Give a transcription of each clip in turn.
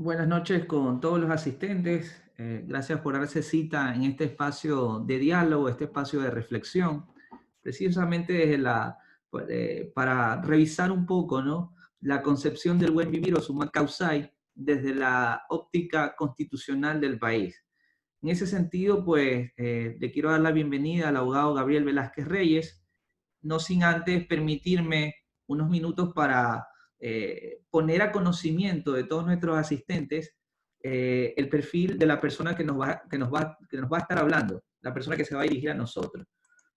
Buenas noches con todos los asistentes. Gracias por darse cita en este espacio de diálogo, este espacio de reflexión, precisamente para revisar un poco, ¿no?, la concepción del buen vivir o summa causai desde la óptica constitucional del país. En ese sentido, pues, le quiero dar la bienvenida al abogado Gabriel Velázquez Reyes, no sin antes permitirme unos minutos para poner a conocimiento de todos nuestros asistentes el perfil de la persona que nos va a estar hablando, la persona que se va a dirigir a nosotros.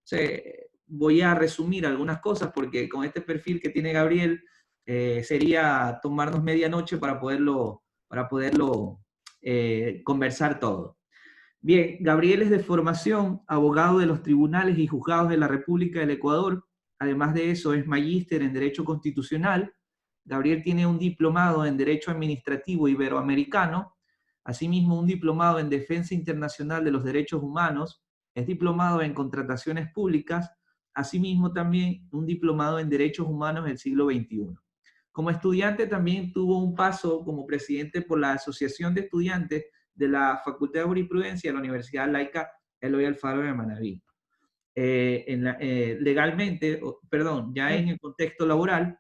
Entonces, voy a resumir algunas cosas porque con este perfil que tiene Gabriel sería tomarnos medianoche para poderlo conversar todo. Bien, Gabriel es de formación abogado de los tribunales y juzgados de la República del Ecuador. Además de eso, es magíster en Derecho Constitucional. Gabriel tiene un diplomado en Derecho Administrativo Iberoamericano, asimismo un diplomado en Defensa Internacional de los Derechos Humanos, es diplomado en Contrataciones Públicas, asimismo también un diplomado en Derechos Humanos del siglo XXI. Como estudiante también tuvo un paso como presidente por la Asociación de Estudiantes de la Facultad de Jurisprudencia de la Universidad Laica Eloy Alfaro de Manabí. Legalmente, perdón, ya en el contexto laboral,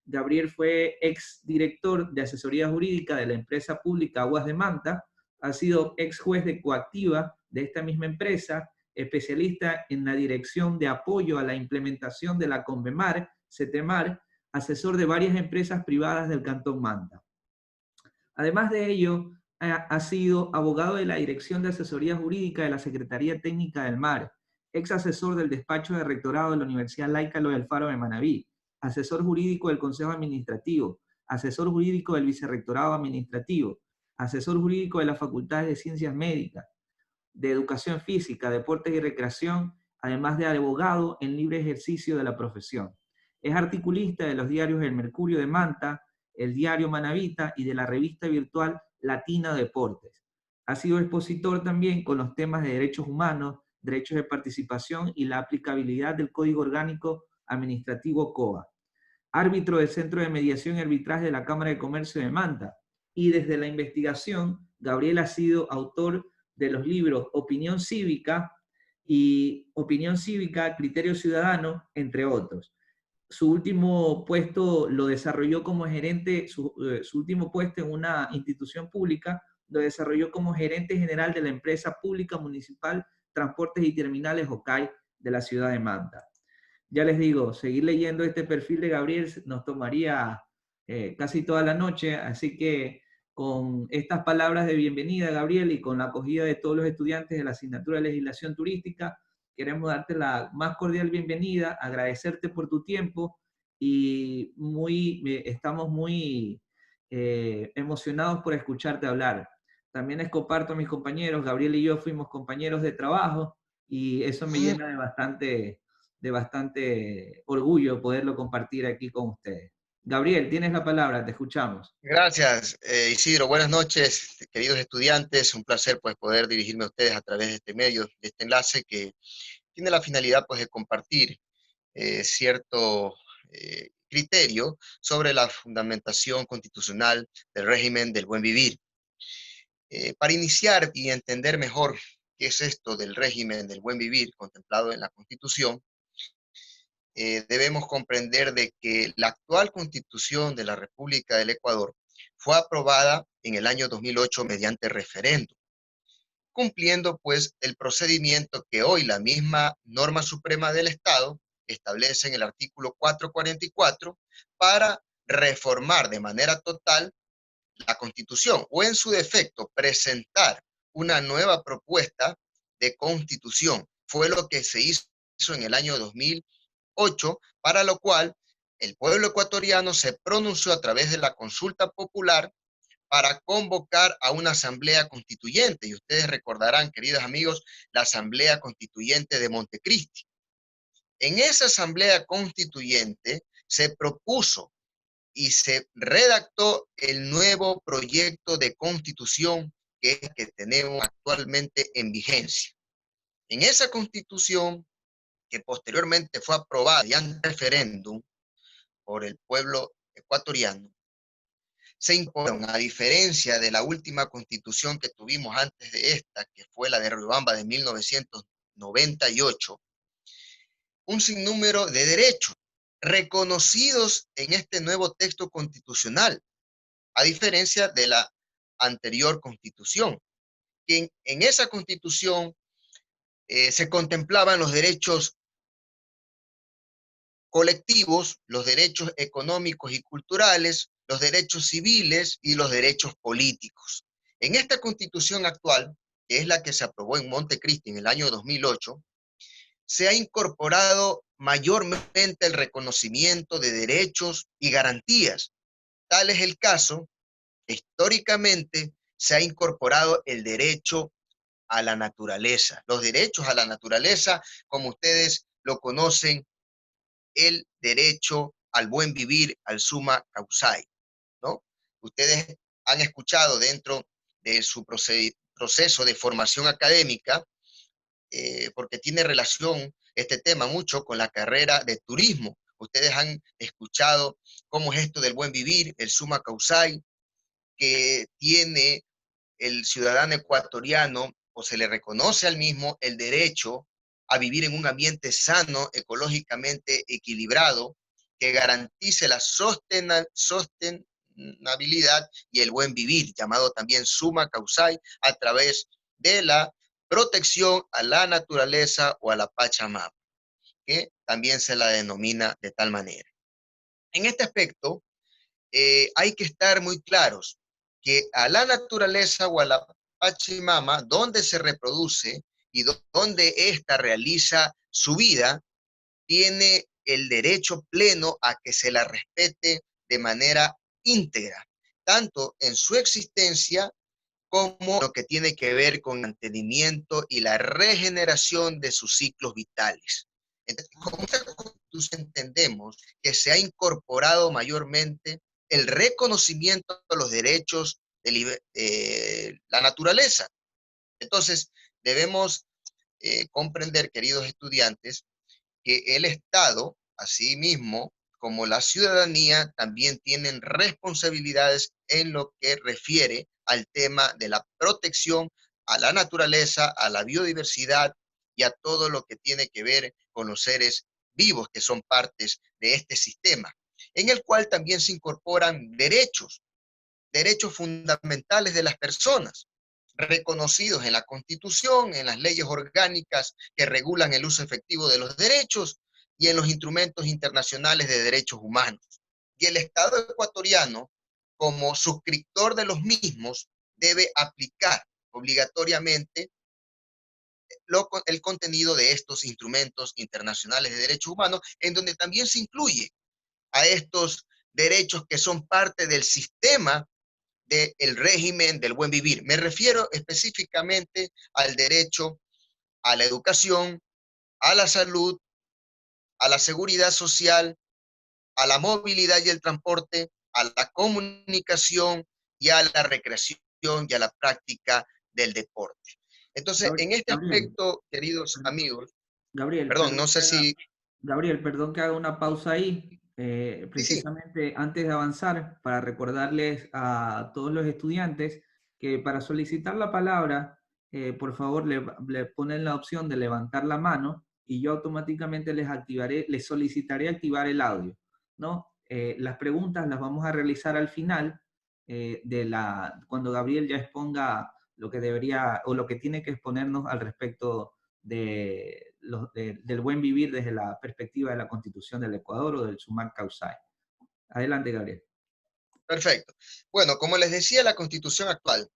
Gabriel fue exdirector de asesoría jurídica de la empresa pública Aguas de Manta, ha sido ex juez de coactiva de esta misma empresa, especialista en la dirección de apoyo a la implementación de la CONVEMAR, CETEMAR, asesor de varias empresas privadas del Cantón Manta. Además de ello, ha sido abogado de la Dirección de Asesoría Jurídica de la Secretaría Técnica del Mar, ex asesor del despacho de rectorado de la Universidad Laica Eloy Alfaro de Manabí, asesor jurídico del Consejo Administrativo, asesor jurídico del Vicerrectorado Administrativo, asesor jurídico de las Facultades de Ciencias Médicas, de Educación Física, Deportes y Recreación, además de abogado en libre ejercicio de la profesión. Es articulista de los diarios El Mercurio de Manta, el diario Manabita y de la revista virtual Latina Deportes. Ha sido expositor también con los temas de derechos humanos, derechos de participación y la aplicabilidad del Código Orgánico Administrativo COA. Árbitro del Centro de Mediación y Arbitraje de la Cámara de Comercio de Manta. Y desde la investigación, Gabriel ha sido autor de los libros Opinión Cívica y Opinión Cívica, Criterio Ciudadano, entre otros. Su último puesto lo desarrolló como gerente, su último puesto en una institución pública, lo desarrolló como gerente general de la empresa pública municipal Transportes y Terminales OCAI de la ciudad de Manta. Ya les digo, seguir leyendo este perfil de Gabriel nos tomaría casi toda la noche, así que con estas palabras de bienvenida, Gabriel, y con la acogida de todos los estudiantes de la asignatura de Legislación Turística, queremos darte la más cordial bienvenida, agradecerte por tu tiempo y estamos muy emocionados por escucharte hablar. También les comparto a mis compañeros, Gabriel y yo fuimos compañeros de trabajo y eso me llena de bastante orgullo poderlo compartir aquí con ustedes. Gabriel, tienes la palabra, te escuchamos. Gracias, Isidro. Buenas noches, queridos estudiantes. Un placer pues poder dirigirme a ustedes a través de este medio, de este enlace que tiene la finalidad pues de compartir cierto criterio sobre la fundamentación constitucional del régimen del buen vivir. Para iniciar y entender mejor qué es esto del régimen del buen vivir contemplado en la Constitución, debemos comprender de que la actual Constitución de la República del Ecuador fue aprobada en el año 2008 mediante referéndum, cumpliendo pues el procedimiento que hoy la misma norma suprema del Estado establece en el artículo 444 para reformar de manera total la Constitución o en su defecto presentar una nueva propuesta de Constitución. Fue lo que se hizo en el año 2008, para lo cual el pueblo ecuatoriano se pronunció a través de la consulta popular para convocar a una asamblea constituyente. Y ustedes recordarán, queridos amigos, la asamblea constituyente de Montecristi. En esa asamblea constituyente se propuso y se redactó el nuevo proyecto de constitución que es el que tenemos actualmente en vigencia. En esa constitución, que posteriormente fue aprobada ya en referéndum por el pueblo ecuatoriano, se incorporaron, a diferencia de la última constitución que tuvimos antes de esta, que fue la de Riobamba de 1998, un sinnúmero de derechos reconocidos en este nuevo texto constitucional, a diferencia de la anterior constitución, que en esa constitución se contemplaban los derechos colectivos, los derechos económicos y culturales, los derechos civiles y los derechos políticos. En esta constitución actual, que es la que se aprobó en Montecristi en el año 2008, se ha incorporado mayormente el reconocimiento de derechos y garantías. Tal es el caso que históricamente se ha incorporado el derecho a la naturaleza. Los derechos a la naturaleza, como ustedes lo conocen, el derecho al buen vivir, al summa causae, ¿no? Ustedes han escuchado dentro de su proceso de formación académica, porque tiene relación este tema mucho con la carrera de turismo. Ustedes han escuchado cómo es esto del buen vivir, el summa causae, que tiene el ciudadano ecuatoriano, o se le reconoce al mismo el derecho a vivir en un ambiente sano, ecológicamente equilibrado, que garantice la sostenibilidad y el buen vivir, llamado también summa causae, a través de la protección a la naturaleza o a la Pachamama, que también se la denomina de tal manera. En este aspecto, hay que estar muy claros que a la naturaleza o a la Pachamama, donde se reproduce y donde ésta realiza su vida, tiene el derecho pleno a que se la respete de manera íntegra, tanto en su existencia como lo que tiene que ver con el mantenimiento y la regeneración de sus ciclos vitales. Entonces, con esta constitución entendemos que se ha incorporado mayormente el reconocimiento de los derechos de la naturaleza. Entonces, debemos comprender, queridos estudiantes, que el Estado, asimismo, como la ciudadanía, también tienen responsabilidades en lo que refiere al tema de la protección a la naturaleza, a la biodiversidad y a todo lo que tiene que ver con los seres vivos que son partes de este sistema, en el cual también se incorporan derechos fundamentales de las personas, reconocidos en la Constitución, en las leyes orgánicas que regulan el uso efectivo de los derechos y en los instrumentos internacionales de derechos humanos. Y el Estado ecuatoriano, como suscriptor de los mismos, debe aplicar obligatoriamente el contenido de estos instrumentos internacionales de derechos humanos, en donde también se incluye a estos derechos que son parte del sistema del régimen del buen vivir. Me refiero específicamente al derecho a la educación, a la salud, a la seguridad social, a la movilidad y el transporte, a la comunicación y a la recreación y a la práctica del deporte. Entonces, en este Gabriel, aspecto, queridos amigos, Gabriel, perdón, no sé si... Perdón que haga una pausa ahí, Sí, sí, precisamente antes de avanzar, para recordarles a todos los estudiantes que para solicitar la palabra, por favor le ponen la opción de levantar la mano y yo automáticamente les solicitaré activar el audio, ¿no? Las preguntas las vamos a realizar al final, cuando Gabriel ya exponga lo que debería o lo que tiene que exponernos al respecto del buen vivir desde la perspectiva de la Constitución del Ecuador o del summa causae. Adelante, Gabriel. perfecto. Bueno, como les decía, la Constitución actual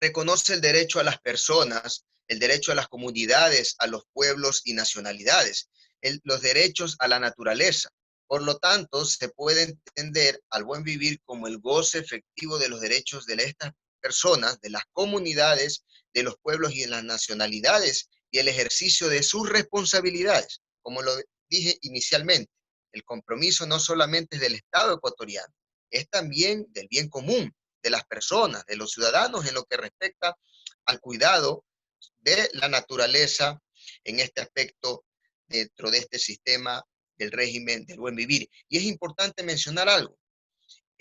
reconoce el derecho a las personas, el derecho a las comunidades, a los pueblos y nacionalidades, los derechos a la naturaleza. Por lo tanto, se puede entender al buen vivir como el goce efectivo de los derechos de estas personas, de las comunidades, de los pueblos y de las nacionalidades, y el ejercicio de sus responsabilidades. Como lo dije inicialmente, el compromiso no solamente es del Estado ecuatoriano, es también del bien común, de las personas, de los ciudadanos, en lo que respecta al cuidado de la naturaleza en este aspecto dentro de este sistema del régimen del buen vivir. Y es importante mencionar algo.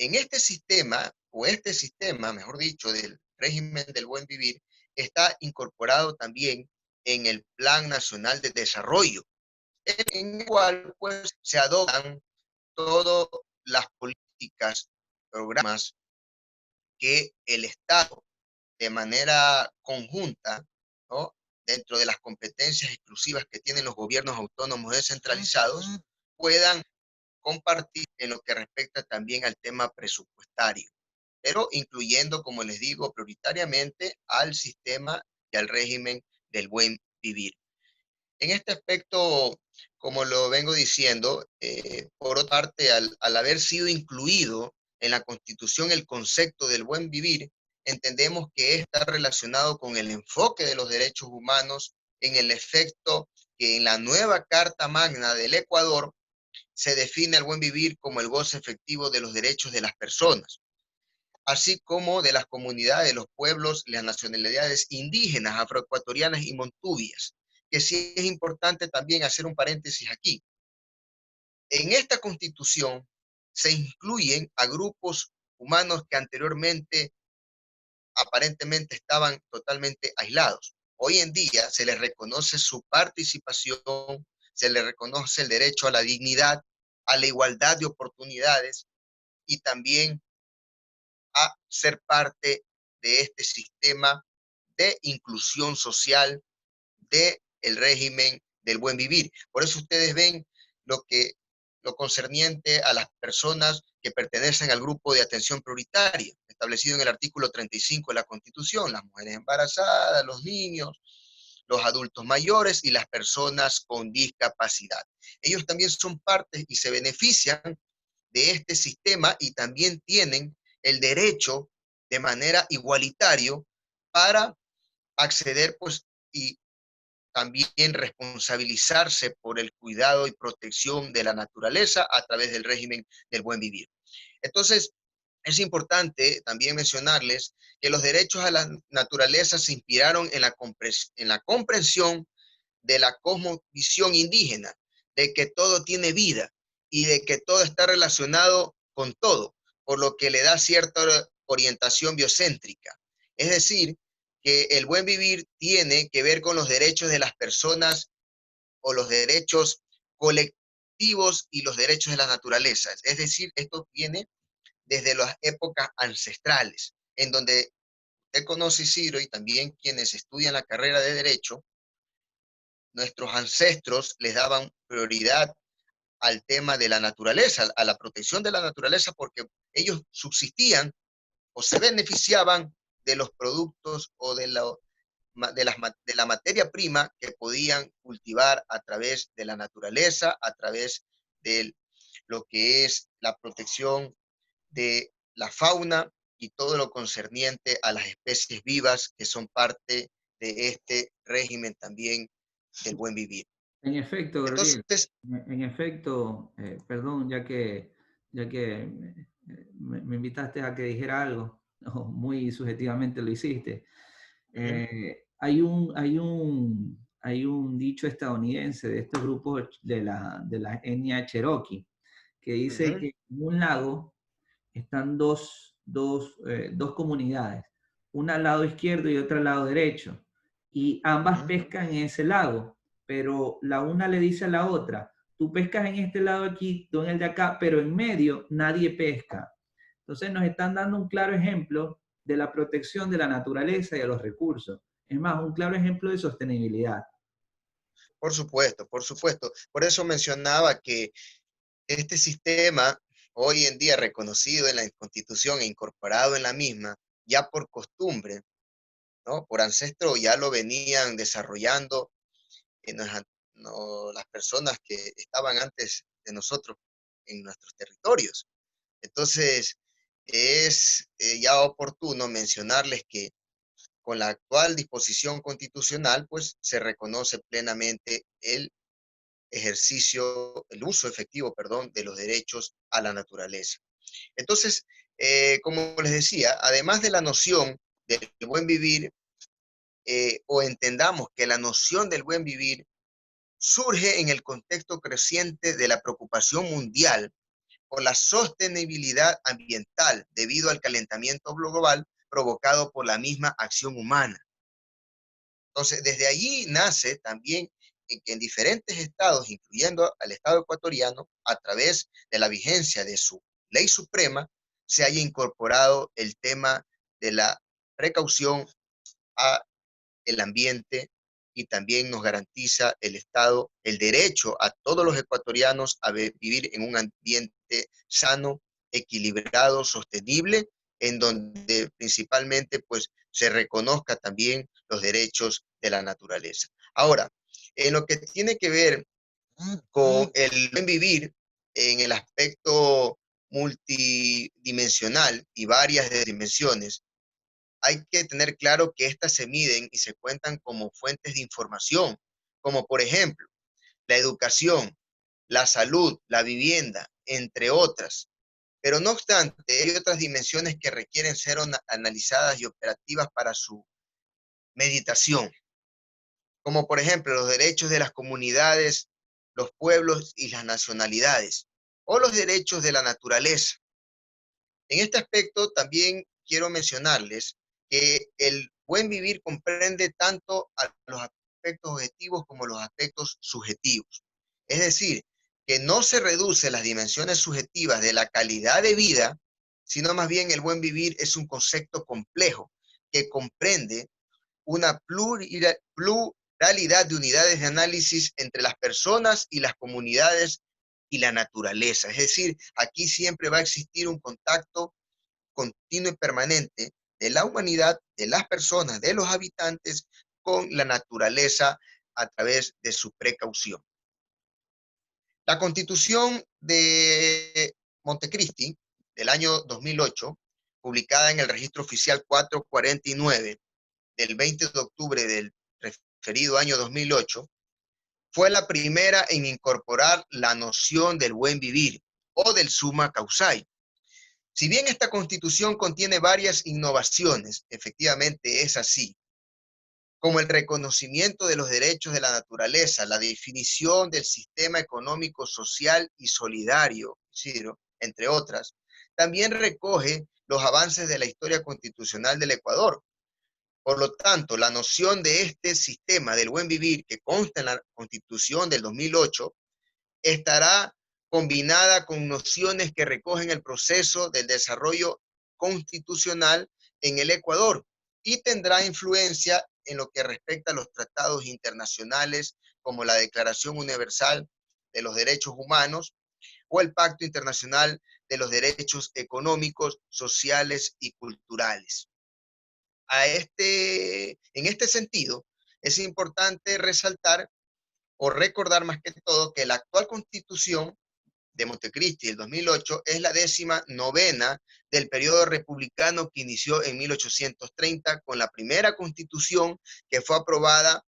En este sistema, o este sistema, mejor dicho, del régimen del buen vivir, está incorporado también en el Plan Nacional de Desarrollo, en el cual pues se adoptan todas las políticas, programas que el Estado de manera conjunta, ¿no? Dentro de las competencias exclusivas que tienen los gobiernos autónomos descentralizados, puedan compartir en lo que respecta también al tema presupuestario, pero incluyendo, como les digo, prioritariamente al sistema y al régimen del buen vivir. En este aspecto, como lo vengo diciendo, por otra parte, al haber sido incluido en la Constitución el concepto del buen vivir, entendemos que está relacionado con el enfoque de los derechos humanos en el efecto que en la nueva Carta Magna del Ecuador se define el buen vivir como el goce efectivo de los derechos de las personas, así como de las comunidades, los pueblos, las nacionalidades indígenas, afroecuatorianas y montubias, que sí es importante también hacer un paréntesis aquí. En esta constitución se incluyen a grupos humanos que anteriormente aparentemente estaban totalmente aislados. Hoy en día se les reconoce su participación, se les reconoce el derecho a la dignidad, a la igualdad de oportunidades y también a ser parte de este sistema de inclusión social del régimen del buen vivir. Por eso ustedes ven lo que lo concerniente a las personas que pertenecen al grupo de atención prioritaria, establecido en el artículo 35 de la Constitución, las mujeres embarazadas, los niños, los adultos mayores y las personas con discapacidad. Ellos también son parte y se benefician de este sistema y también tienen el derecho de manera igualitario para acceder pues y también responsabilizarse por el cuidado y protección de la naturaleza a través del régimen del buen vivir. Entonces, es importante también mencionarles que los derechos a la naturaleza se inspiraron en la comprensión de la cosmovisión indígena, de que todo tiene vida y de que todo está relacionado con todo, por lo que le da cierta orientación biocéntrica. Es decir, que el buen vivir tiene que ver con los derechos de las personas o los derechos colectivos y los derechos de la naturaleza. Es decir, esto viene desde las épocas ancestrales, en donde usted conoce, Isidro, y también quienes estudian la carrera de Derecho, nuestros ancestros les daban prioridad al tema de la naturaleza, a la protección de la naturaleza, porque ellos subsistían o se beneficiaban de los productos o de la materia prima que podían cultivar a través de la naturaleza, a través de lo que es la protección de la fauna y todo lo concerniente a las especies vivas que son parte de este régimen también del buen vivir. En efecto, Gabriel, Entonces, en efecto, perdón, ya que me invitaste a que dijera algo, o muy subjetivamente lo hiciste. Hay un dicho estadounidense de estos grupos de la etnia Cherokee que dice que en un lago están dos comunidades, una al lado izquierdo y otra al lado derecho, y ambas pescan en ese lago, pero la una le dice a la otra, tú pescas en este lado aquí, tú en el de acá, pero en medio nadie pesca. Entonces nos están dando un claro ejemplo de la protección de la naturaleza y de los recursos. Es más, un claro ejemplo de sostenibilidad. por supuesto, por supuesto. Por eso mencionaba que este sistema, hoy en día reconocido en la Constitución e incorporado en la misma, ya por costumbre, ¿no? Por ancestro ya lo venían desarrollando en las personas que estaban antes de nosotros en nuestros territorios. Entonces, es ya oportuno mencionarles que con la actual disposición constitucional, pues se reconoce plenamente el ejercicio, el uso efectivo, perdón, de los derechos a la naturaleza. Entonces, como les decía, además de la noción del buen vivir, o entendamos que la noción del buen vivir surge en el contexto creciente de la preocupación mundial por la sostenibilidad ambiental debido al calentamiento global provocado por la misma acción humana. Entonces, desde allí nace también que en diferentes estados, incluyendo al estado ecuatoriano, a través de la vigencia de su ley suprema, se haya incorporado el tema de la precaución a el ambiente y también nos garantiza el Estado el derecho a todos los ecuatorianos a vivir en un ambiente sano, equilibrado, sostenible, en donde principalmente pues se reconozca también los derechos de la naturaleza. Ahora, en lo que tiene que ver con el buen vivir en el aspecto multidimensional y varias dimensiones, hay que tener claro que estas se miden y se cuentan como fuentes de información, como por ejemplo la educación, la salud, la vivienda, entre otras. Pero no obstante, hay otras dimensiones que requieren ser analizadas y operativas para su meditación, como por ejemplo los derechos de las comunidades, los pueblos y las nacionalidades, o los derechos de la naturaleza. En este aspecto también quiero mencionarles que el buen vivir comprende tanto a los aspectos objetivos como los aspectos subjetivos. Es decir, que no se reduce las dimensiones subjetivas de la calidad de vida, sino más bien el buen vivir es un concepto complejo que comprende una pluralidad de unidades de análisis entre las personas y las comunidades y la naturaleza. Es decir, aquí siempre va a existir un contacto continuo y permanente de la humanidad, de las personas, de los habitantes con la naturaleza a través de su precaución. La Constitución de Montecristi del año 2008, publicada en el Registro Oficial 449 del 20 de octubre del referido año 2008, fue la primera en incorporar la noción del buen vivir o del summa causae. Si bien esta Constitución contiene varias innovaciones, efectivamente es así, como el reconocimiento de los derechos de la naturaleza, la definición del sistema económico, social y solidario, entre otras, también recoge los avances de la historia constitucional del Ecuador. Por lo tanto, la noción de este sistema del buen vivir que consta en la Constitución del 2008 estará combinada con nociones que recogen el proceso del desarrollo constitucional en el Ecuador y tendrá influencia en lo que respecta a los tratados internacionales como la Declaración Universal de los Derechos Humanos o el Pacto Internacional de los Derechos Económicos, Sociales y Culturales. En este sentido, es importante resaltar o recordar más que todo que la actual Constitución de Montecristi del 2008 es la 19ª del periodo republicano que inició en 1830 con la primera Constitución que fue aprobada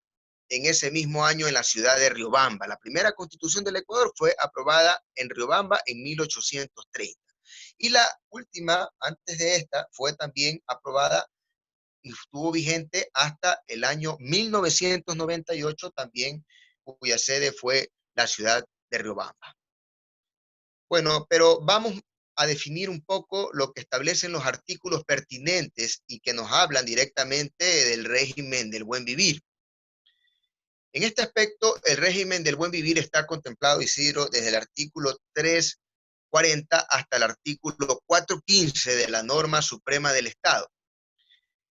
en ese mismo año en la ciudad de Riobamba. La primera Constitución del Ecuador fue aprobada en Riobamba en 1830. Y la última, antes de esta, fue también aprobada y estuvo vigente hasta el año 1998 también, cuya sede fue la ciudad de Riobamba. Bueno, pero vamos a definir un poco lo que establecen los artículos pertinentes y que nos hablan directamente del régimen del buen vivir. En este aspecto, el régimen del buen vivir está contemplado, Isidro, desde el artículo 340 hasta el artículo 415 de la norma suprema del Estado.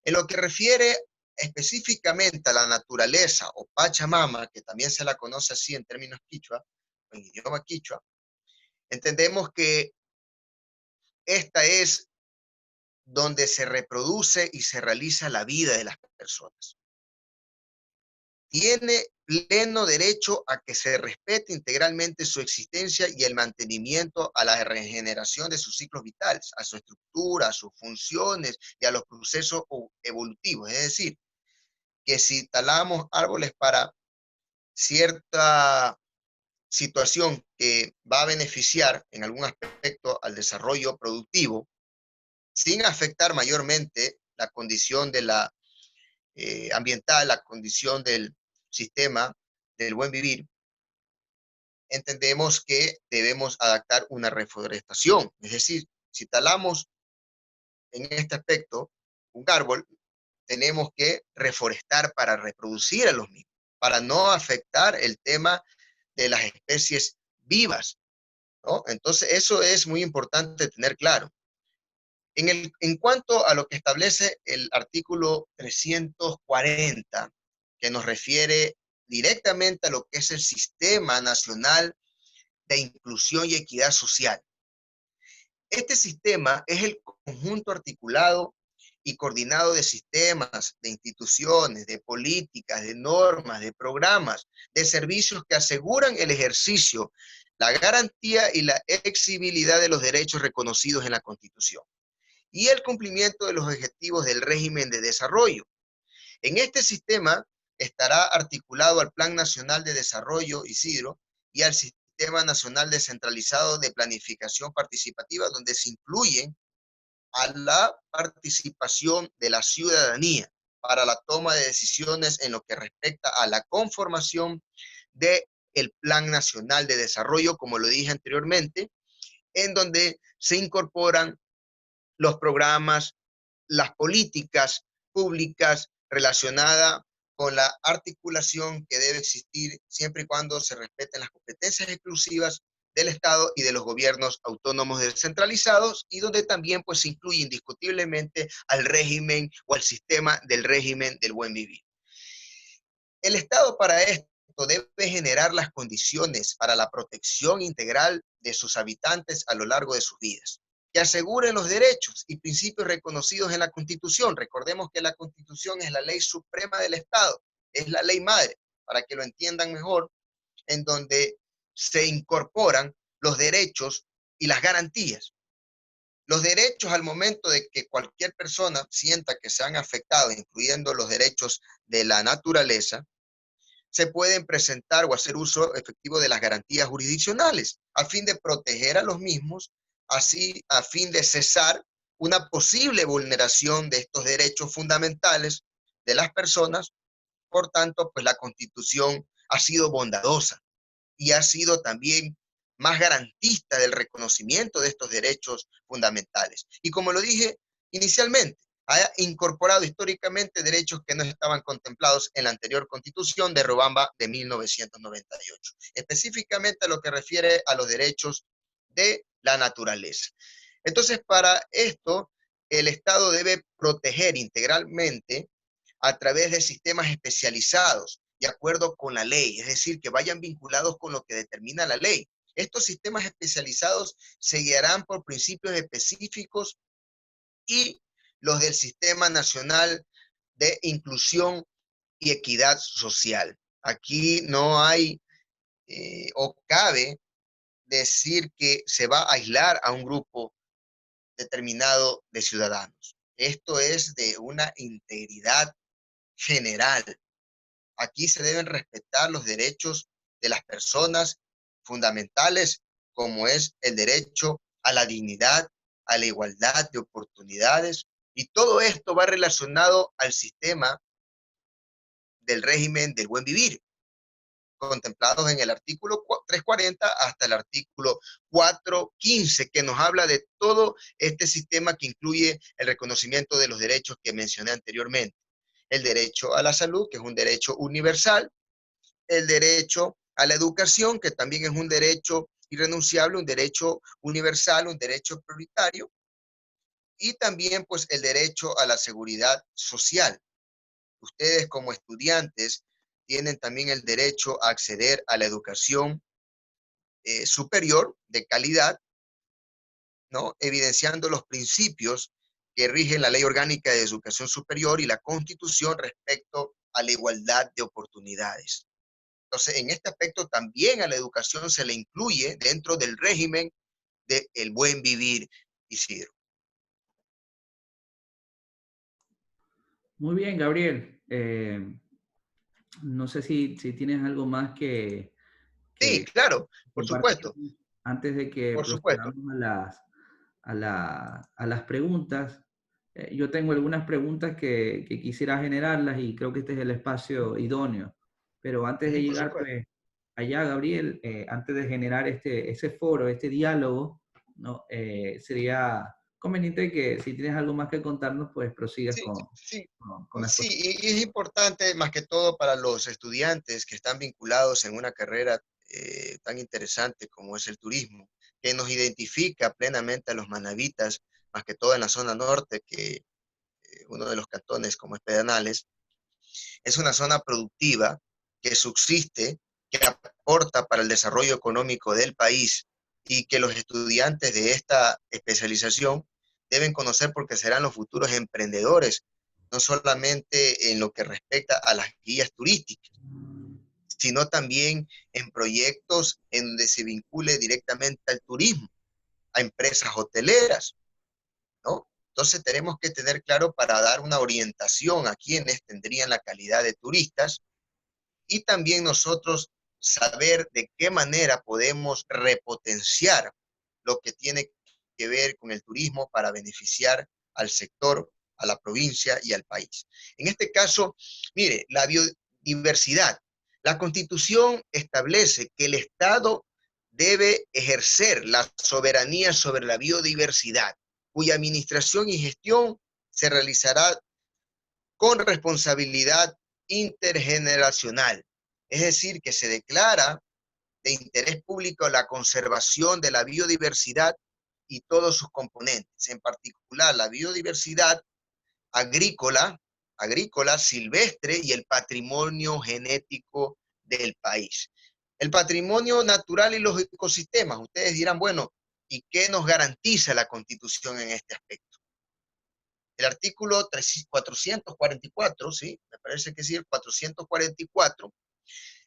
En lo que refiere específicamente a la naturaleza o Pachamama, que también se la conoce así en términos quichua, en idioma quichua, entendemos que esta es donde se reproduce y se realiza la vida de las personas. Tiene pleno derecho a que se respete integralmente su existencia y el mantenimiento a la regeneración de sus ciclos vitales, a su estructura, a sus funciones y a los procesos evolutivos. Es decir, que si talamos árboles para cierta situación que va a beneficiar en algún aspecto al desarrollo productivo, sin afectar mayormente la condición de la ambiental, la condición del sistema del buen vivir, entendemos que debemos adaptar una reforestación. Es decir, si talamos en este aspecto un árbol, tenemos que reforestar para reproducir a los mismos, para no afectar el tema de las especies vivas, ¿no? Entonces, eso es muy importante tener claro. En cuanto a lo que establece el artículo 340, que nos refiere directamente a lo que es el Sistema Nacional de Inclusión y Equidad Social. Este sistema es el conjunto articulado y coordinado de sistemas, de instituciones, de políticas, de normas, de programas, de servicios que aseguran el ejercicio, la garantía y la exigibilidad de los derechos reconocidos en la Constitución y el cumplimiento de los objetivos del régimen de desarrollo. En este sistema estará articulado al Plan Nacional de Desarrollo, Isidro, y al Sistema Nacional Descentralizado de Planificación Participativa, donde se incluyen a la participación de la ciudadanía para la toma de decisiones en lo que respecta a la conformación del Plan Nacional de Desarrollo, como lo dije anteriormente, en donde se incorporan los programas, las políticas públicas relacionadas con la articulación que debe existir siempre y cuando se respeten las competencias exclusivas del Estado y de los gobiernos autónomos descentralizados, y donde también pues se incluye indiscutiblemente al régimen o al sistema del régimen del buen vivir. El Estado para esto debe generar las condiciones para la protección integral de sus habitantes a lo largo de sus vidas, que aseguren los derechos y principios reconocidos en la Constitución. Recordemos que la Constitución es la ley suprema del Estado, es la ley madre, para que lo entiendan mejor, en donde se incorporan los derechos y las garantías. Los derechos al momento de que cualquier persona sienta que se han afectado, incluyendo los derechos de la naturaleza, se pueden presentar o hacer uso efectivo de las garantías jurisdiccionales a fin de proteger a los mismos, así a fin de cesar una posible vulneración de estos derechos fundamentales de las personas. Por tanto, pues la Constitución ha sido bondadosa y ha sido también más garantista del reconocimiento de estos derechos fundamentales. Y como lo dije inicialmente, ha incorporado históricamente derechos que no estaban contemplados en la anterior Constitución de Robamba de 1998, específicamente a lo que refiere a los derechos de la naturaleza. Entonces, para esto, el Estado debe proteger integralmente a través de sistemas especializados, de acuerdo con la ley, es decir, que vayan vinculados con lo que determina la ley. Estos sistemas especializados se guiarán por principios específicos y los del Sistema Nacional de Inclusión y Equidad Social. Aquí no hay o cabe decir que se va a aislar a un grupo determinado de ciudadanos. Esto es de una integridad general. Aquí se deben respetar los derechos de las personas fundamentales, como es el derecho a la dignidad, a la igualdad de oportunidades, y todo esto va relacionado al sistema del régimen del buen vivir, contemplados en el artículo 340 hasta el artículo 415, que nos habla de todo este sistema que incluye el reconocimiento de los derechos que mencioné anteriormente. El derecho a la salud, que es un derecho universal, el derecho a la educación, que también es un derecho irrenunciable, un derecho universal, un derecho prioritario, y también pues el derecho a la seguridad social. Ustedes como estudiantes tienen también el derecho a acceder a la educación superior de calidad, ¿no? Evidenciando los principios que rigen la Ley Orgánica de Educación Superior y la Constitución respecto a la igualdad de oportunidades. Entonces, en este aspecto también a la educación se le incluye dentro del régimen del buen vivir, Isidro. Muy bien, Gabriel. No sé si tienes algo más Sí, que claro, por compartir supuesto, antes de que por supuesto. procedamos a las preguntas. Yo tengo algunas preguntas que quisiera generarlas y creo que este es el espacio idóneo. Pero antes de Por llegar, supuesto. pues, allá, Gabriel, antes de generar ese foro, este diálogo, ¿no? Sería conveniente que si tienes algo más que contarnos, pues prosigas Sí, sí, con la sí, exposición. y es importante más que todo para los estudiantes que están vinculados en una carrera tan interesante como es el turismo, que nos identifica plenamente a los manavitas, más que todo en la zona norte, que uno de los cantones como es Pedernales, es una zona productiva que subsiste, que aporta para el desarrollo económico del país y que los estudiantes de esta especialización deben conocer porque serán los futuros emprendedores, no solamente en lo que respecta a las guías turísticas, sino también en proyectos en donde se vincule directamente al turismo, a empresas hoteleras, ¿no? Entonces tenemos que tener claro para dar una orientación a quienes tendrían la calidad de turistas y también nosotros saber de qué manera podemos repotenciar lo que tiene que ver con el turismo para beneficiar al sector, a la provincia y al país. En este caso, mire, la biodiversidad. La Constitución establece que el Estado debe ejercer la soberanía sobre la biodiversidad, cuya administración y gestión se realizará con responsabilidad intergeneracional. Es decir, que se declara de interés público la conservación de la biodiversidad y todos sus componentes, en particular la biodiversidad agrícola, silvestre y el patrimonio genético del país. El patrimonio natural y los ecosistemas, ustedes dirán, bueno, ¿y qué nos garantiza la Constitución en este aspecto? El artículo 444, ¿sí? Me parece que sí, el 444,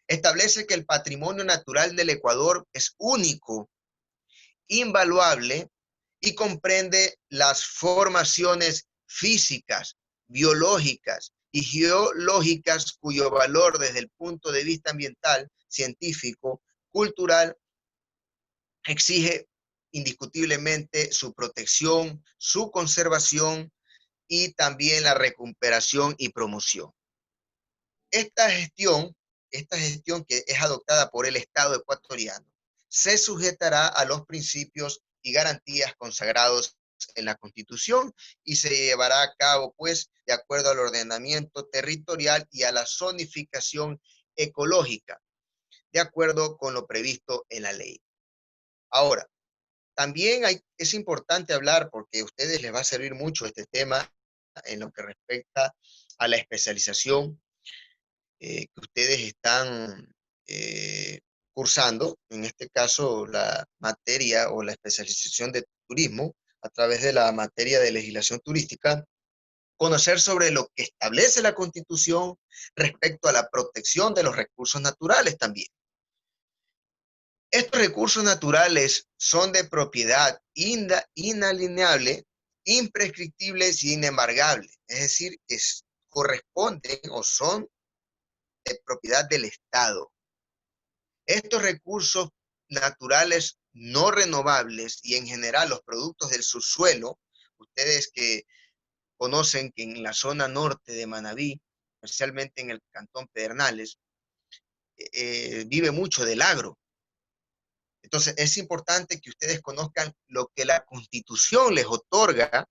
establece que el patrimonio natural del Ecuador es único, invaluable y comprende las formaciones físicas, biológicas y geológicas cuyo valor desde el punto de vista ambiental, científico, cultural, exige indiscutiblemente su protección, su conservación y también la recuperación y promoción. Esta gestión, esta gestión que es adoptada por el Estado ecuatoriano, se sujetará a los principios y garantías consagrados en la Constitución y se llevará a cabo, pues, de acuerdo al ordenamiento territorial y a la zonificación ecológica, de acuerdo con lo previsto en la ley. Ahora, también es importante hablar, porque a ustedes les va a servir mucho este tema en lo que respecta a la especialización que ustedes están cursando, en este caso la materia o la especialización de turismo, a través de la materia de legislación turística, conocer sobre lo que establece la Constitución respecto a la protección de los recursos naturales también. Estos recursos naturales son de propiedad inalienable, imprescriptibles y inembargables, es decir, que corresponden o son de propiedad del Estado. Estos recursos naturales no renovables y en general los productos del subsuelo, ustedes que conocen que en la zona norte de Manabí, especialmente en el cantón Pedernales, vive mucho del agro. Entonces es importante que ustedes conozcan lo que la Constitución les otorga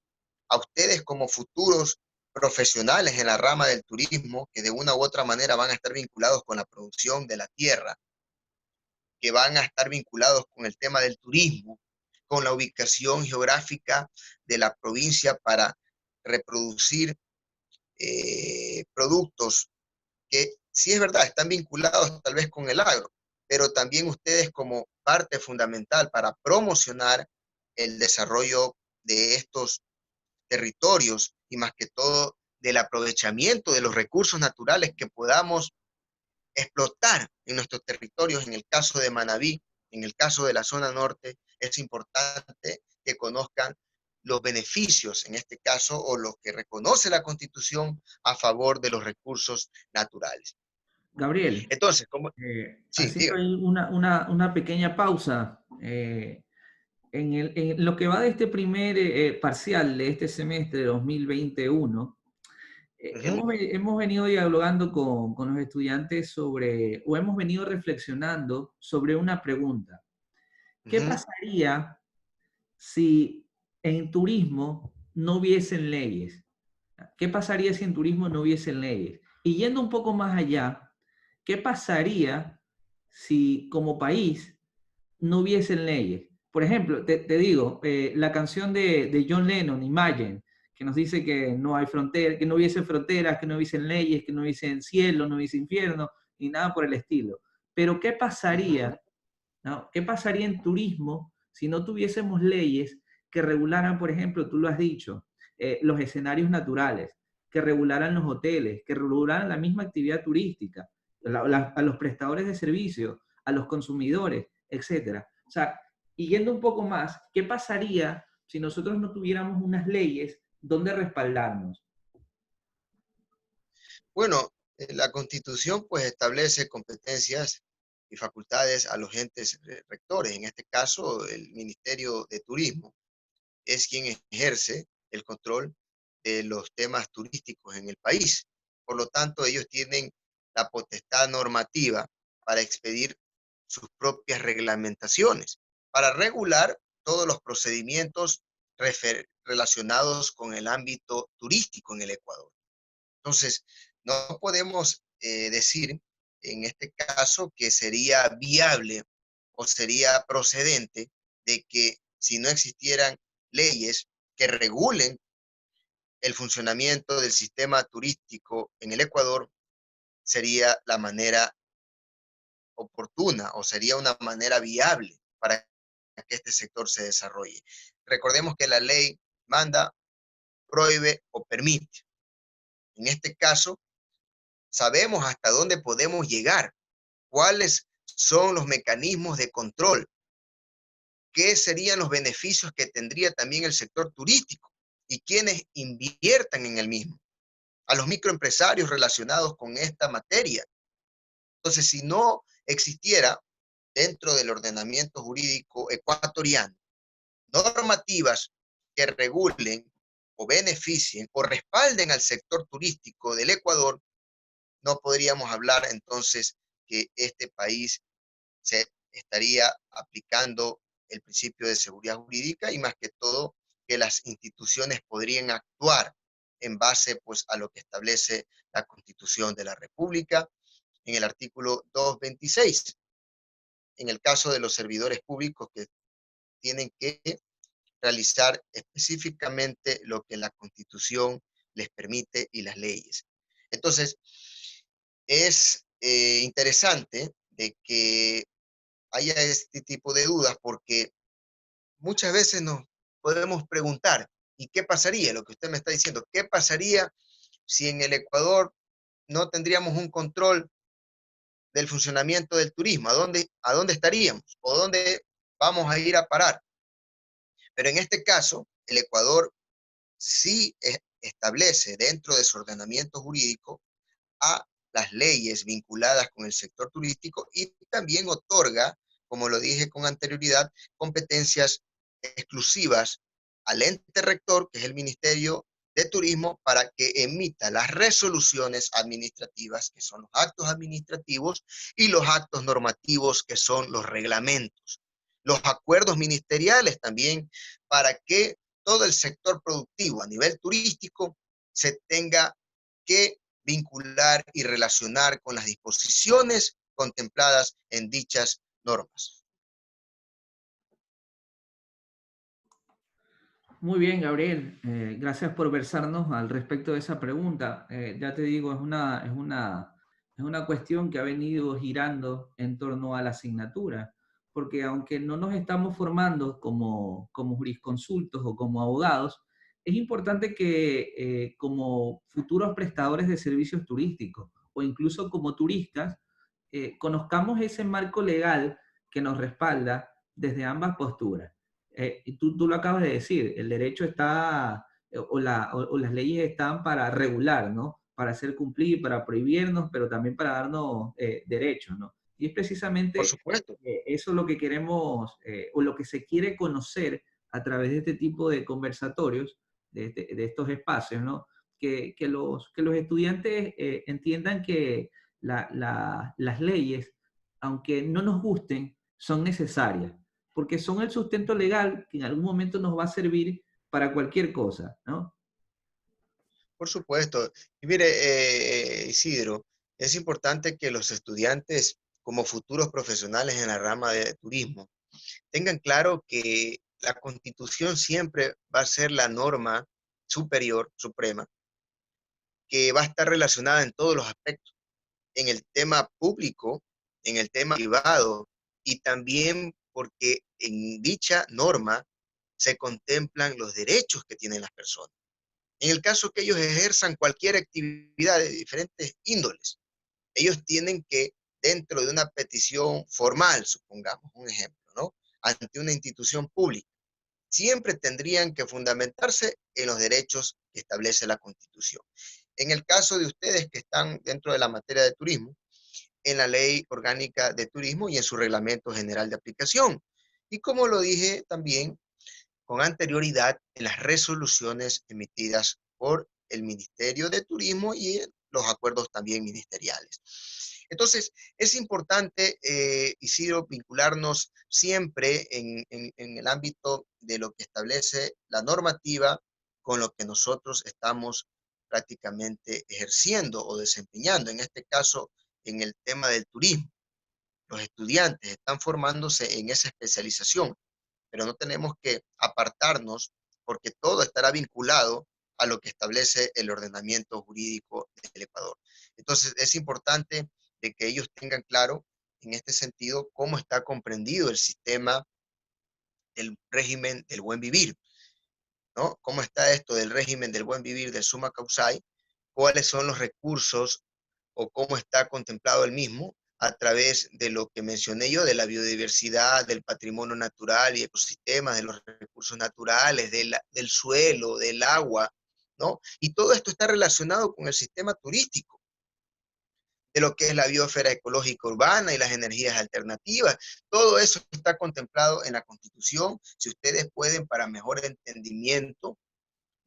a ustedes como futuros profesionales en la rama del turismo, que de una u otra manera van a estar vinculados con la producción de la tierra, que van a estar vinculados con el tema del turismo, con la ubicación geográfica de la provincia para reproducir productos que, sí es verdad, están vinculados tal vez con el agro, pero también ustedes como parte fundamental para promocionar el desarrollo de estos territorios y más que todo del aprovechamiento de los recursos naturales que podamos explotar en nuestros territorios. En el caso de Manabí, en el caso de la zona norte, es importante que conozcan los beneficios, en este caso, o lo que reconoce la Constitución a favor de los recursos naturales. Gabriel, Entonces, como, sí, haciendo diga. ahí una pequeña pausa, en lo que va de este primer parcial de este semestre de 2021, Ujú, hemos venido dialogando con los estudiantes sobre, o hemos venido reflexionando sobre una pregunta. ¿Qué ujú. pasaría si en turismo no hubiesen leyes? ¿Qué pasaría si en turismo no hubiesen leyes? Y yendo un poco más allá, ¿qué pasaría si como país no hubiesen leyes? Por ejemplo, te digo, la canción de John Lennon, Imagine, que nos dice que no hay fronteras, que no hubiesen fronteras, que no hubiesen leyes, que no hubiesen cielo, no hubiese infierno, ni nada por el estilo. Pero ¿qué pasaría, ¿no? ¿Qué pasaría en turismo si no tuviésemos leyes que regularan, por ejemplo, tú lo has dicho, los escenarios naturales, que regularan los hoteles, que regularan la misma actividad turística, a los prestadores de servicios, a los consumidores, etcétera? O sea, y yendo un poco más, ¿qué pasaría si nosotros no tuviéramos unas leyes donde respaldarnos? Bueno, la Constitución pues establece competencias y facultades a los entes rectores. En este caso, el Ministerio de Turismo es quien ejerce el control de los temas turísticos en el país. Por lo tanto, ellos tienen la potestad normativa para expedir sus propias reglamentaciones, para regular todos los procedimientos relacionados con el ámbito turístico en el Ecuador. Entonces, no podemos decir en este caso que sería viable o sería procedente de que si no existieran leyes que regulen el funcionamiento del sistema turístico en el Ecuador, sería la manera oportuna o sería una manera viable para que este sector se desarrolle. Recordemos que la ley manda, prohíbe o permite. En este caso, sabemos hasta dónde podemos llegar, cuáles son los mecanismos de control, qué serían los beneficios que tendría también el sector turístico y quienes inviertan en el mismo, a los microempresarios relacionados con esta materia. Entonces, si no existiera dentro del ordenamiento jurídico ecuatoriano normativas que regulen o beneficien o respalden al sector turístico del Ecuador, no podríamos hablar entonces que este país se estaría aplicando el principio de seguridad jurídica y más que todo que las instituciones podrían actuar en base pues a lo que establece la Constitución de la República en el artículo 226, en el caso de los servidores públicos que tienen que realizar específicamente lo que la Constitución les permite y las leyes. Entonces, es interesante de que haya este tipo de dudas porque muchas veces nos podemos preguntar, ¿y qué pasaría? Lo que usted me está diciendo, ¿qué pasaría si en el Ecuador no tendríamos un control del funcionamiento del turismo? A dónde estaríamos? ¿O dónde vamos a ir a parar? Pero en este caso, el Ecuador sí establece dentro de su ordenamiento jurídico a las leyes vinculadas con el sector turístico y también otorga, como lo dije con anterioridad, competencias exclusivas al ente rector, que es el Ministerio de Turismo, para que emita las resoluciones administrativas, que son los actos administrativos, y los actos normativos, que son los reglamentos. Los acuerdos ministeriales también, para que todo el sector productivo a nivel turístico se tenga que vincular y relacionar con las disposiciones contempladas en dichas normas. Muy bien, Gabriel. Gracias por versarnos al respecto de esa pregunta. Ya te digo, es una cuestión que ha venido girando en torno a la asignatura, porque aunque no nos estamos formando como jurisconsultos o como abogados, es importante que como futuros prestadores de servicios turísticos o incluso como turistas, conozcamos ese marco legal que nos respalda desde ambas posturas. Y tú lo acabas de decir, el derecho está, o las leyes están para regular, ¿no? Para hacer cumplir, para prohibirnos, pero también para darnos derechos, ¿no? Y es Por precisamente supuesto. eso lo que queremos, o lo que se quiere conocer a través de este tipo de conversatorios, de estos espacios, ¿no? que los estudiantes entiendan que las leyes, aunque no nos gusten, son necesarias, porque son el sustento legal que en algún momento nos va a servir para cualquier cosa, ¿no? Por supuesto. Y mire, Isidro, es importante que los estudiantes, como futuros profesionales en la rama de turismo, tengan claro que la Constitución siempre va a ser la norma superior, suprema, que va a estar relacionada en todos los aspectos, en el tema público, en el tema privado, y también porque en dicha norma se contemplan los derechos que tienen las personas. En el caso que ellos ejerzan cualquier actividad de diferentes índoles, ellos tienen que, dentro de una petición formal, supongamos un ejemplo, ¿no? Ante una institución pública, siempre tendrían que fundamentarse en los derechos que establece la Constitución. En el caso de ustedes que están dentro de la materia de turismo, en la Ley Orgánica de Turismo y en su Reglamento General de Aplicación. Y como lo dije también con anterioridad en las resoluciones emitidas por el Ministerio de Turismo y en los acuerdos también ministeriales. Entonces, es importante, Isidro, vincularnos siempre en el ámbito de lo que establece la normativa con lo que nosotros estamos prácticamente ejerciendo o desempeñando. En este caso, en el tema del turismo. Los estudiantes están formándose en esa especialización, pero no tenemos que apartarnos porque todo estará vinculado a lo que establece el ordenamiento jurídico del Ecuador. Entonces, es importante de que ellos tengan claro en este sentido cómo está comprendido el sistema del régimen del buen vivir, ¿no? ¿Cómo está esto del régimen del buen vivir del summa causai? ¿Cuáles son los recursos o cómo está contemplado el mismo a través de lo que mencioné yo, de la biodiversidad, del patrimonio natural y ecosistemas, de los recursos naturales, del suelo, del agua, ¿no? Y todo esto está relacionado con el sistema turístico, de lo que es la biosfera ecológica urbana y las energías alternativas. Todo eso está contemplado en la Constitución. Si ustedes pueden, para mejor entendimiento,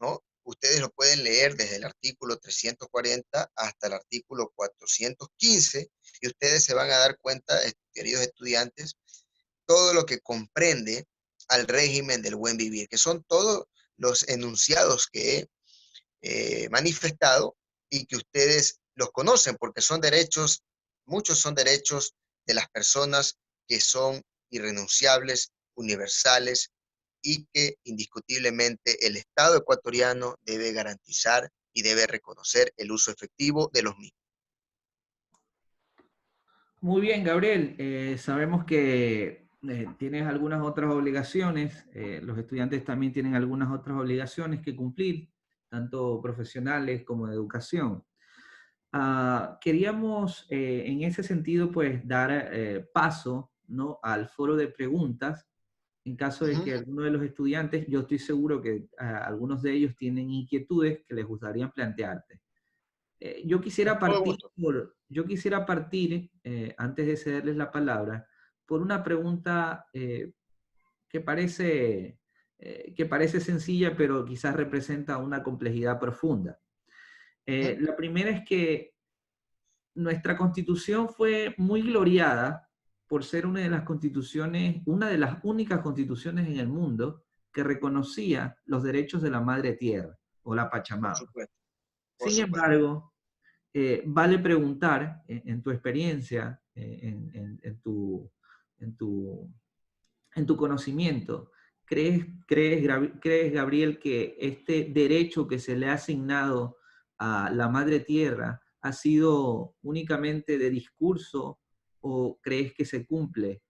¿no? Ustedes lo pueden leer desde el artículo 340 hasta el artículo 415 y ustedes se van a dar cuenta, queridos estudiantes, todo lo que comprende al régimen del buen vivir, que son todos los enunciados que he manifestado y que ustedes los conocen porque son derechos, muchos son derechos de las personas que son irrenunciables, universales y que indiscutiblemente el Estado ecuatoriano debe garantizar y debe reconocer el uso efectivo de los mismos. Muy bien, Gabriel. Sabemos que tienes algunas otras obligaciones. Los estudiantes también tienen algunas otras obligaciones que cumplir, tanto profesionales como de educación. Queríamos, en ese sentido, pues, dar paso, ¿no?, al foro de preguntas. En caso de que alguno de los estudiantes, yo estoy seguro que algunos de ellos tienen inquietudes que les gustaría plantearte. Yo quisiera Todo partir, gusto. antes de cederles la palabra, por una pregunta que parece, que parece sencilla, pero quizás representa una complejidad profunda. La primera es que nuestra constitución fue muy gloriada por ser una de las constituciones, una de las únicas constituciones en el mundo que reconocía los derechos de la madre tierra o la Por Pachamama. supuesto, por Sin supuesto. embargo, vale preguntar en tu experiencia, en tu, en tu conocimiento, ¿crees, Gabriel, que este derecho que se le ha asignado a la madre tierra ha sido únicamente de discurso o crees que se cumple?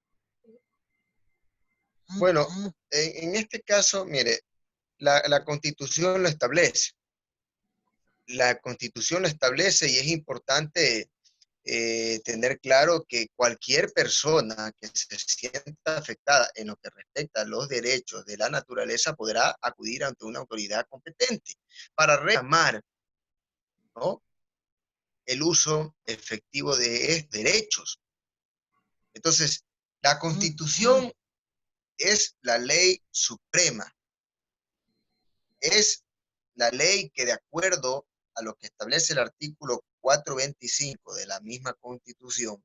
Bueno, en este caso, mire, la Constitución lo establece. La Constitución lo establece y es importante tener claro que cualquier persona que se sienta afectada en lo que respecta a los derechos de la naturaleza podrá acudir ante una autoridad competente para reclamar, ¿no?, el uso efectivo de derechos. Entonces, la Constitución es la ley suprema, es la ley que de acuerdo a lo que establece el artículo 425 de la misma Constitución,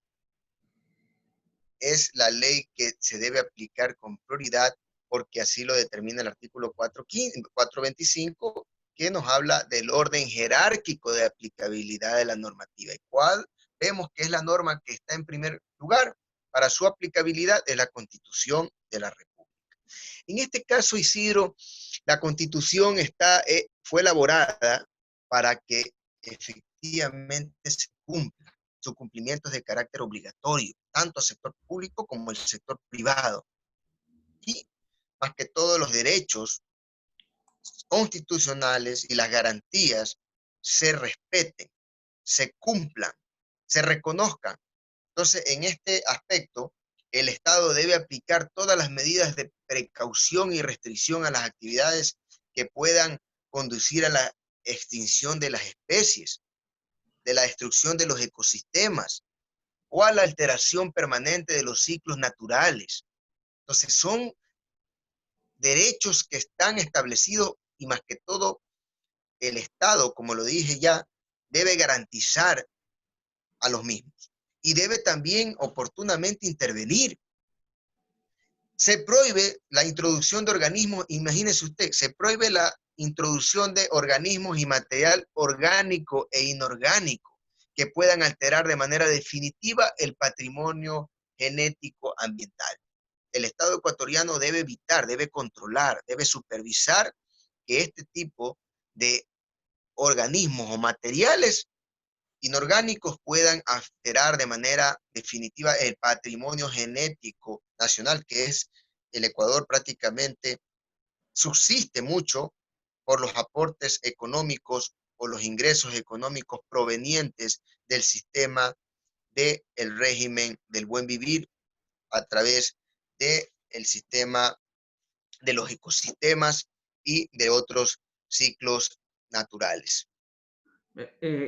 es la ley que se debe aplicar con prioridad porque así lo determina el artículo 425, que nos habla del orden jerárquico de aplicabilidad de la normativa, y cuál vemos que es la norma que está en primer lugar para su aplicabilidad es la Constitución de la República. En este caso, Isidro, la Constitución fue elaborada para que efectivamente se cumpla. Su cumplimiento es de carácter obligatorio, tanto al sector público como al sector privado. Y más que todo los derechos constitucionales y las garantías se respeten, se cumplan, se reconozcan. Entonces, en este aspecto, el Estado debe aplicar todas las medidas de precaución y restricción a las actividades que puedan conducir a la extinción de las especies, de la destrucción de los ecosistemas o a la alteración permanente de los ciclos naturales. Entonces, son derechos que están establecidos y más que todo el Estado, como lo dije ya, debe garantizar a los mismos y debe también oportunamente intervenir. Se prohíbe la introducción de organismos, imagínese usted, se prohíbe la introducción de organismos y material orgánico e inorgánico que puedan alterar de manera definitiva el patrimonio genético ambiental. El Estado ecuatoriano debe evitar, debe controlar, debe supervisar que este tipo de organismos o materiales inorgánicos puedan alterar de manera definitiva el patrimonio genético nacional, que es el Ecuador prácticamente subsiste mucho por los aportes económicos o los ingresos económicos provenientes del sistema del régimen del buen vivir a través del sistema de los ecosistemas y de otros ciclos naturales.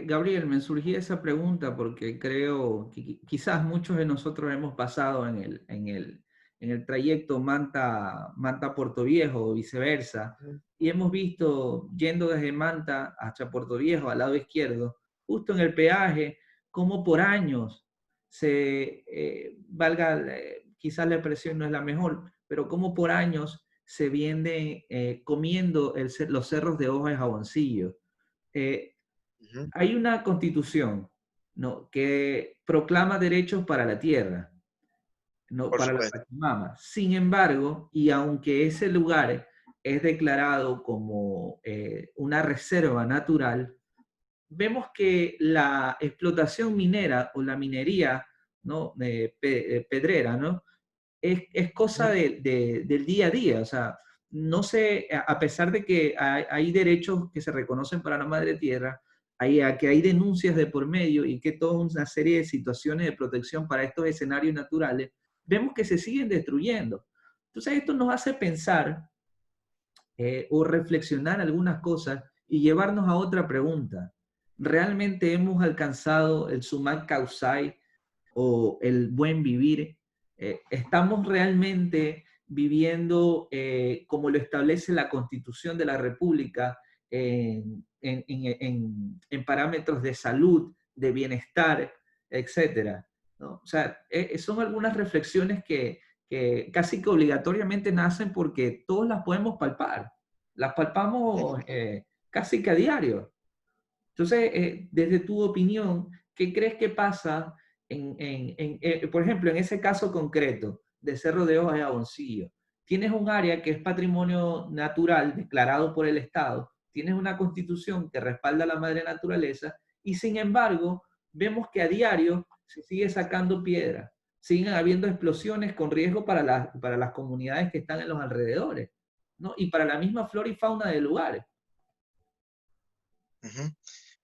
Gabriel, me surgía esa pregunta porque creo que quizás muchos de nosotros hemos pasado en el trayecto Manta-Puerto Viejo o viceversa, y hemos visto yendo desde Manta hasta Puerto Viejo al lado izquierdo, justo en el peaje, como por años quizás la expresión no es la mejor, pero como por años se viene comiendo los cerros de hoja de jaboncillo. Eh, Hay una constitución, ¿no?, que proclama derechos para la tierra, ¿no?, Por para la supuesto. Pachamama. Sin embargo, y aunque ese lugar es declarado como una reserva natural, vemos que la explotación minera o la minería, ¿no?, pedrera, ¿no?, es cosa del día a día. O sea, no sé, a pesar de que hay derechos que se reconocen para la madre tierra, que hay denuncias de por medio y que toda una serie de situaciones de protección para estos escenarios naturales, vemos que se siguen destruyendo. Entonces esto nos hace pensar o reflexionar algunas cosas y llevarnos a otra pregunta. ¿Realmente hemos alcanzado el summa causae o el buen vivir? ¿Estamos realmente viviendo como lo establece la Constitución de la República en parámetros de salud, de bienestar, etcétera, ¿no? O sea, son algunas reflexiones que casi que obligatoriamente nacen porque todos las podemos palpar. Las palpamos casi que a diario. Entonces, desde tu opinión, ¿qué crees que pasa por ejemplo, en ese caso concreto de Cerro de Hojas de Jaboncillo? Tienes un área que es patrimonio natural declarado por el Estado, tienes una constitución que respalda a la madre naturaleza y sin embargo vemos que a diario se sigue sacando piedra, siguen habiendo explosiones con riesgo para las comunidades que están en los alrededores, ¿no?, y para la misma flora y fauna del lugar.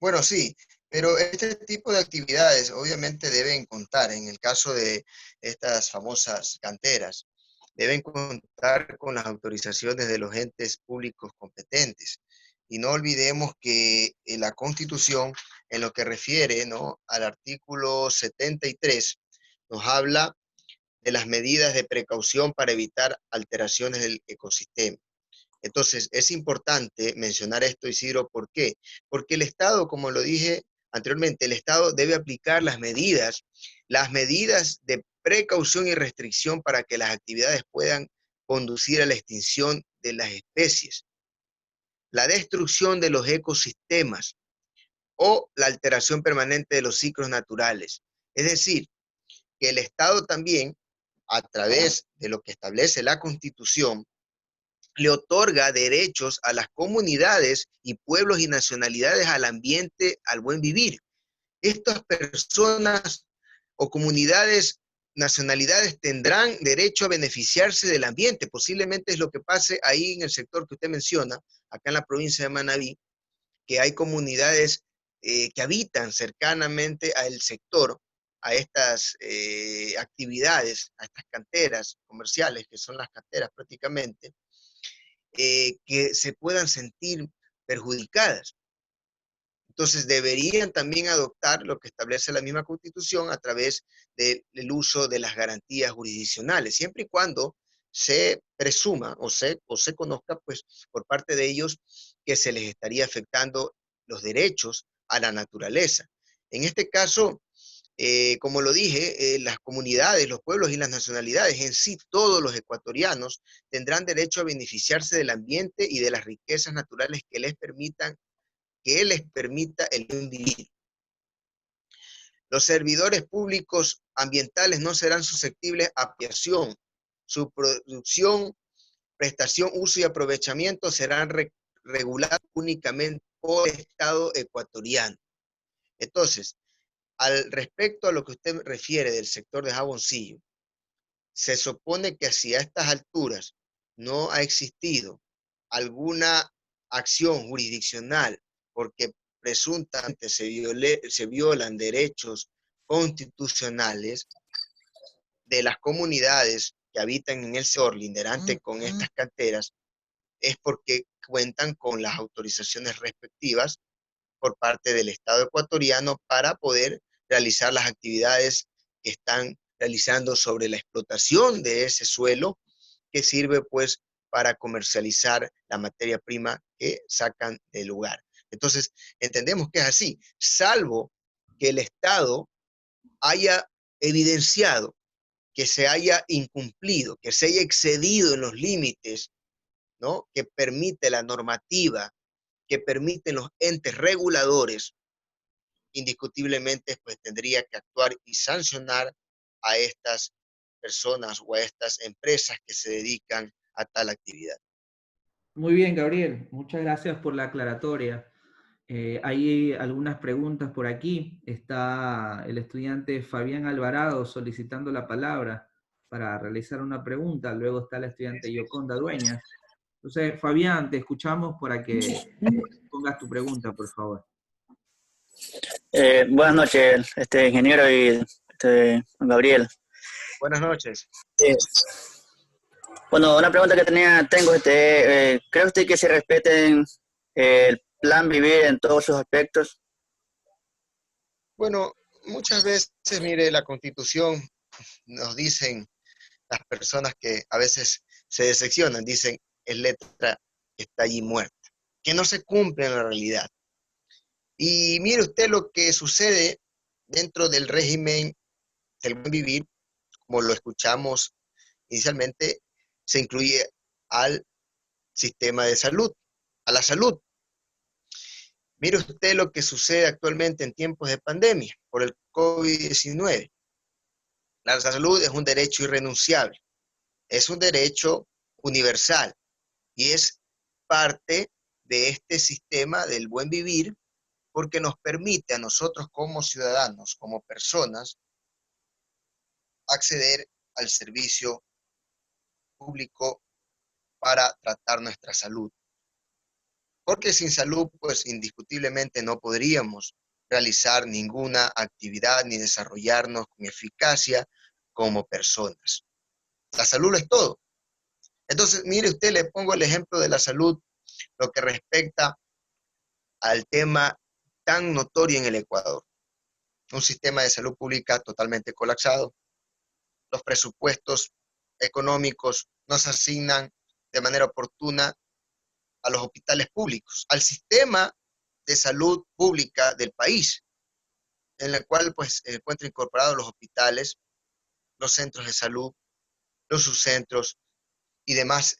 Bueno, sí, pero este tipo de actividades obviamente deben contar, en el caso de estas famosas canteras, deben contar con las autorizaciones de los entes públicos competentes. Y no olvidemos que en la Constitución, en lo que refiere, ¿no?, al artículo 73, nos habla de las medidas de precaución para evitar alteraciones del ecosistema. Entonces, es importante mencionar esto, Isidro, ¿por qué? Porque el Estado, como lo dije anteriormente, el Estado debe aplicar las medidas de precaución y restricción para que las actividades puedan conducir a la extinción de las especies, la destrucción de los ecosistemas o la alteración permanente de los ciclos naturales. Es decir, que el Estado también, a través de lo que establece la Constitución, le otorga derechos a las comunidades y pueblos y nacionalidades al ambiente, al buen vivir. Estas personas o comunidades, nacionalidades tendrán derecho a beneficiarse del ambiente. Posiblemente es lo que pase ahí en el sector que usted menciona, acá en la provincia de Manabí, que hay comunidades que habitan cercanamente al sector, a estas actividades, a estas canteras comerciales, que son las canteras prácticamente, que se puedan sentir perjudicadas. Entonces deberían también adoptar lo que establece la misma Constitución a través del uso de las garantías jurisdiccionales, siempre y cuando se presuma o se conozca pues, por parte de ellos que se les estaría afectando los derechos a la naturaleza. En este caso, como lo dije, las comunidades, los pueblos y las nacionalidades, en sí todos los ecuatorianos, tendrán derecho a beneficiarse del ambiente y de las riquezas naturales que les permita el buen vivir. Los servidores públicos ambientales no serán susceptibles a apiación. Su producción, prestación, uso y aprovechamiento serán regulados únicamente por el Estado ecuatoriano. Entonces, al respecto a lo que usted refiere del sector de Jaboncillo, se supone que hacia estas alturas no ha existido alguna acción jurisdiccional porque presuntamente se violan derechos constitucionales de las comunidades que habitan en el sector linderante con estas canteras, es porque cuentan con las autorizaciones respectivas por parte del Estado ecuatoriano para poder realizar las actividades que están realizando sobre la explotación de ese suelo que sirve pues para comercializar la materia prima que sacan del lugar. Entonces, entendemos que es así, salvo que el Estado haya evidenciado que se haya incumplido, que se haya excedido en los límites, ¿no?, que permite la normativa, que permiten los entes reguladores, indiscutiblemente pues tendría que actuar y sancionar a estas personas o a estas empresas que se dedican a tal actividad. Muy bien, Gabriel, muchas gracias por la aclaratoria. Hay algunas preguntas por aquí. Está el estudiante Fabián Alvarado solicitando la palabra para realizar una pregunta. Luego está la estudiante Yoconda Dueñas. Entonces, Fabián, te escuchamos para que pongas tu pregunta, por favor. Buenas noches, ingeniero y Gabriel. Buenas noches. Bueno, una pregunta que tengo, ¿cree usted que se respeten el plan vivir en todos sus aspectos? Bueno, muchas veces, mire, la Constitución nos dicen, las personas que a veces se decepcionan, dicen, es letra que está allí muerta, que no se cumple en la realidad. Y mire usted lo que sucede dentro del régimen del buen vivir, como lo escuchamos inicialmente, se incluye al sistema de salud, a la salud. Mire usted lo que sucede actualmente en tiempos de pandemia por el COVID-19. La salud es un derecho irrenunciable, es un derecho universal y es parte de este sistema del buen vivir porque nos permite a nosotros como ciudadanos, como personas, acceder al servicio público para tratar nuestra salud. Porque sin salud, pues indiscutiblemente no podríamos realizar ninguna actividad ni desarrollarnos con eficacia como personas. La salud es todo. Entonces, mire usted, le pongo el ejemplo de la salud, lo que respecta al tema tan notorio en el Ecuador. Un sistema de salud pública totalmente colapsado. Los presupuestos económicos no se asignan de manera oportuna a los hospitales públicos, al sistema de salud pública del país, en el cual pues se encuentran incorporados los hospitales, los centros de salud, los subcentros y demás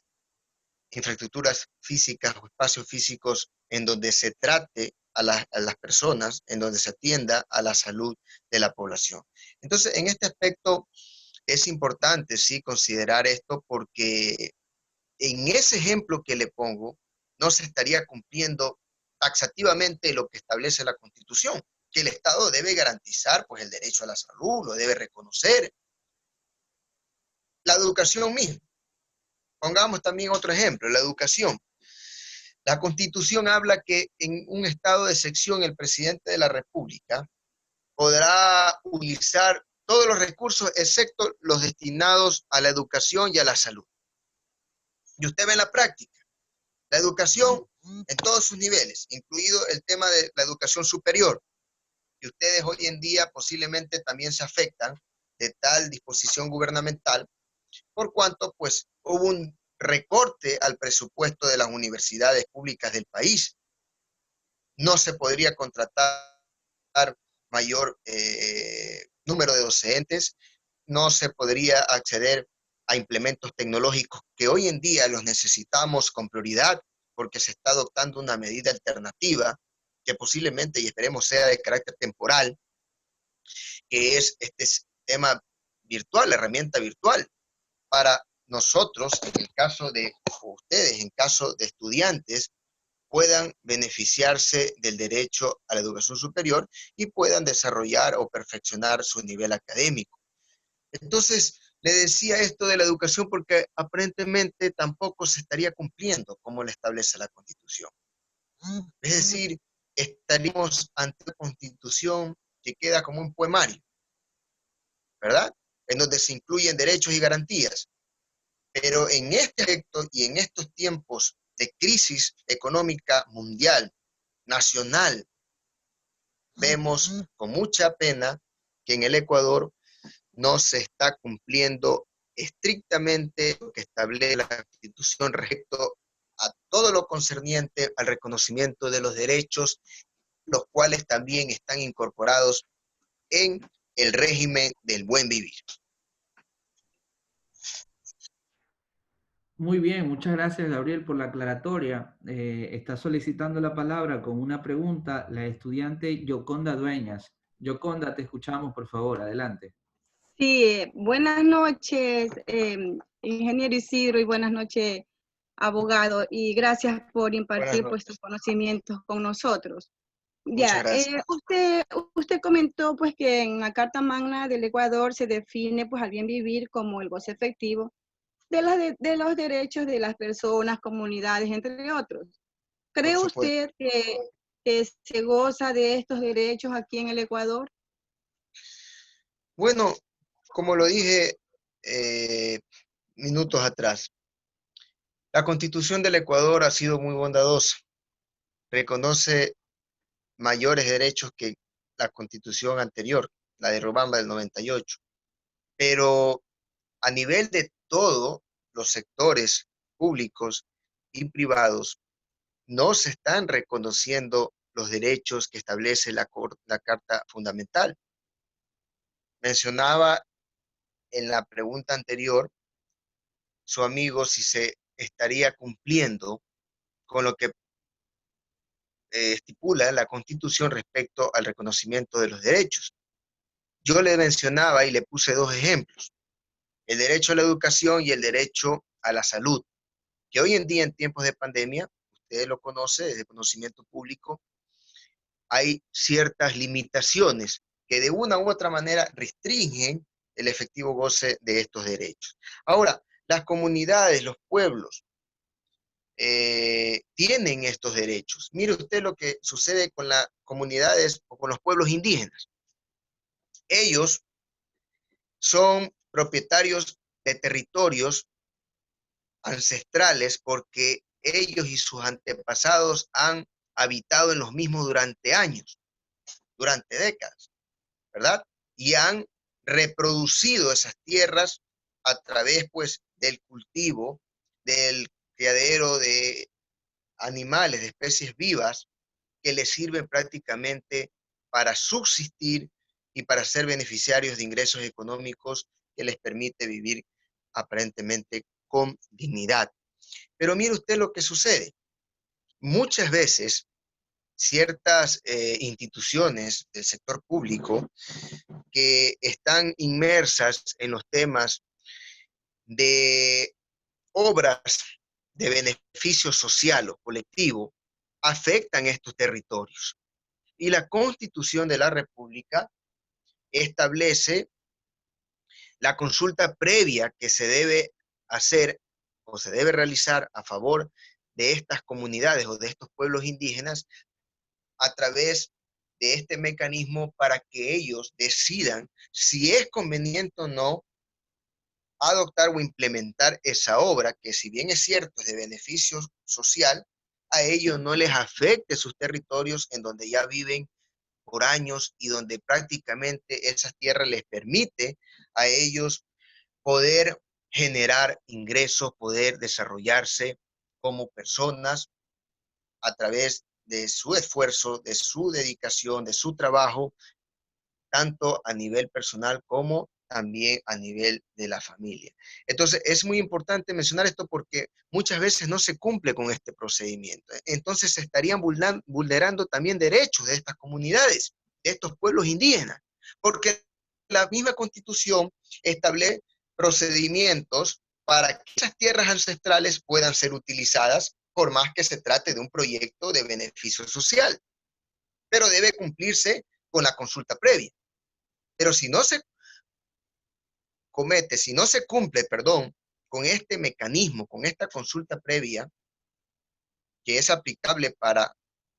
infraestructuras físicas o espacios físicos en donde se trate a las personas, en donde se atienda a la salud de la población. Entonces, en este aspecto es importante, sí, considerar esto porque en ese ejemplo que le pongo, no se estaría cumpliendo taxativamente lo que establece la Constitución, que el Estado debe garantizar pues, el derecho a la salud, lo debe reconocer. La educación misma. Pongamos también otro ejemplo, la educación. La Constitución habla que en un estado de excepción el presidente de la República podrá utilizar todos los recursos excepto los destinados a la educación y a la salud. Y usted ve en la práctica, la educación en todos sus niveles, incluido el tema de la educación superior. Y ustedes hoy en día posiblemente también se afectan de tal disposición gubernamental, por cuanto pues hubo un recorte al presupuesto de las universidades públicas del país. No se podría contratar mayor número de docentes, no se podría acceder a implementos tecnológicos que hoy en día los necesitamos con prioridad porque se está adoptando una medida alternativa que posiblemente y esperemos sea de carácter temporal, que es este sistema virtual, la herramienta virtual, para nosotros, en el caso de ustedes, en caso de estudiantes, puedan beneficiarse del derecho a la educación superior y puedan desarrollar o perfeccionar su nivel académico. Entonces, le decía esto de la educación porque aparentemente tampoco se estaría cumpliendo como lo establece la Constitución. Es decir, estaríamos ante una Constitución que queda como un poemario, ¿verdad? En donde se incluyen derechos y garantías. Pero en este aspecto y en estos tiempos de crisis económica mundial, nacional, vemos con mucha pena que en el Ecuador no se está cumpliendo estrictamente lo que establece la Constitución respecto a todo lo concerniente al reconocimiento de los derechos, los cuales también están incorporados en el régimen del buen vivir. Muy bien, muchas gracias Gabriel por la aclaratoria. Está solicitando la palabra con una pregunta la estudiante Yoconda Dueñas. Yoconda, te escuchamos, por favor, adelante. Sí, buenas noches, ingeniero Isidro, y buenas noches, abogado, y gracias por impartir pues sus conocimientos con nosotros. Muchas Ya, gracias. usted comentó pues que en la Carta Magna del Ecuador se define pues al bien vivir como el goce efectivo de los derechos de las personas, comunidades, entre otros. ¿Cree usted que se goza de estos derechos aquí en el Ecuador? Bueno, como lo dije minutos atrás, la Constitución del Ecuador ha sido muy bondadosa. Reconoce mayores derechos que la Constitución anterior, la de Robamba del 98. Pero a nivel de todos los sectores públicos y privados, no se están reconociendo los derechos que establece la Carta Fundamental. Mencionaba en la pregunta anterior su amigo si se estaría cumpliendo con lo que estipula la Constitución respecto al reconocimiento de los derechos. Yo le mencionaba y le puse dos ejemplos, el derecho a la educación y el derecho a la salud, que hoy en día en tiempos de pandemia, usted lo conoce, es de conocimiento público, hay ciertas limitaciones que de una u otra manera restringen el efectivo goce de estos derechos. Ahora, las comunidades, los pueblos, tienen estos derechos. Mire usted lo que sucede con las comunidades o con los pueblos indígenas. Ellos son propietarios de territorios ancestrales porque ellos y sus antepasados han habitado en los mismos durante años, durante décadas, ¿verdad? Y han reproducido esas tierras a través, pues, del cultivo, del criadero de animales, de especies vivas, que les sirven prácticamente para subsistir y para ser beneficiarios de ingresos económicos que les permite vivir aparentemente con dignidad. Pero mire usted lo que sucede. Muchas veces ciertas instituciones del sector público que están inmersas en los temas de obras de beneficio social o colectivo afectan estos territorios. Y la Constitución de la República establece la consulta previa que se debe hacer o se debe realizar a favor de estas comunidades o de estos pueblos indígenas a través de este mecanismo para que ellos decidan si es conveniente o no adoptar o implementar esa obra, que si bien es cierto es de beneficio social, a ellos no les afecte sus territorios en donde ya viven por años y donde prácticamente esas tierras les permite a ellos poder generar ingresos, poder desarrollarse como personas a través de su esfuerzo, de su dedicación, de su trabajo, tanto a nivel personal como también a nivel de la familia. Entonces, es muy importante mencionar esto porque muchas veces no se cumple con este procedimiento. Entonces, se estarían vulnerando también derechos de estas comunidades, de estos pueblos indígenas, porque la misma Constitución establece procedimientos para que esas tierras ancestrales puedan ser utilizadas, por más que se trate de un proyecto de beneficio social, pero debe cumplirse con la consulta previa. Pero si no se si no se cumple, perdón, con este mecanismo, con esta consulta previa, que es aplicable para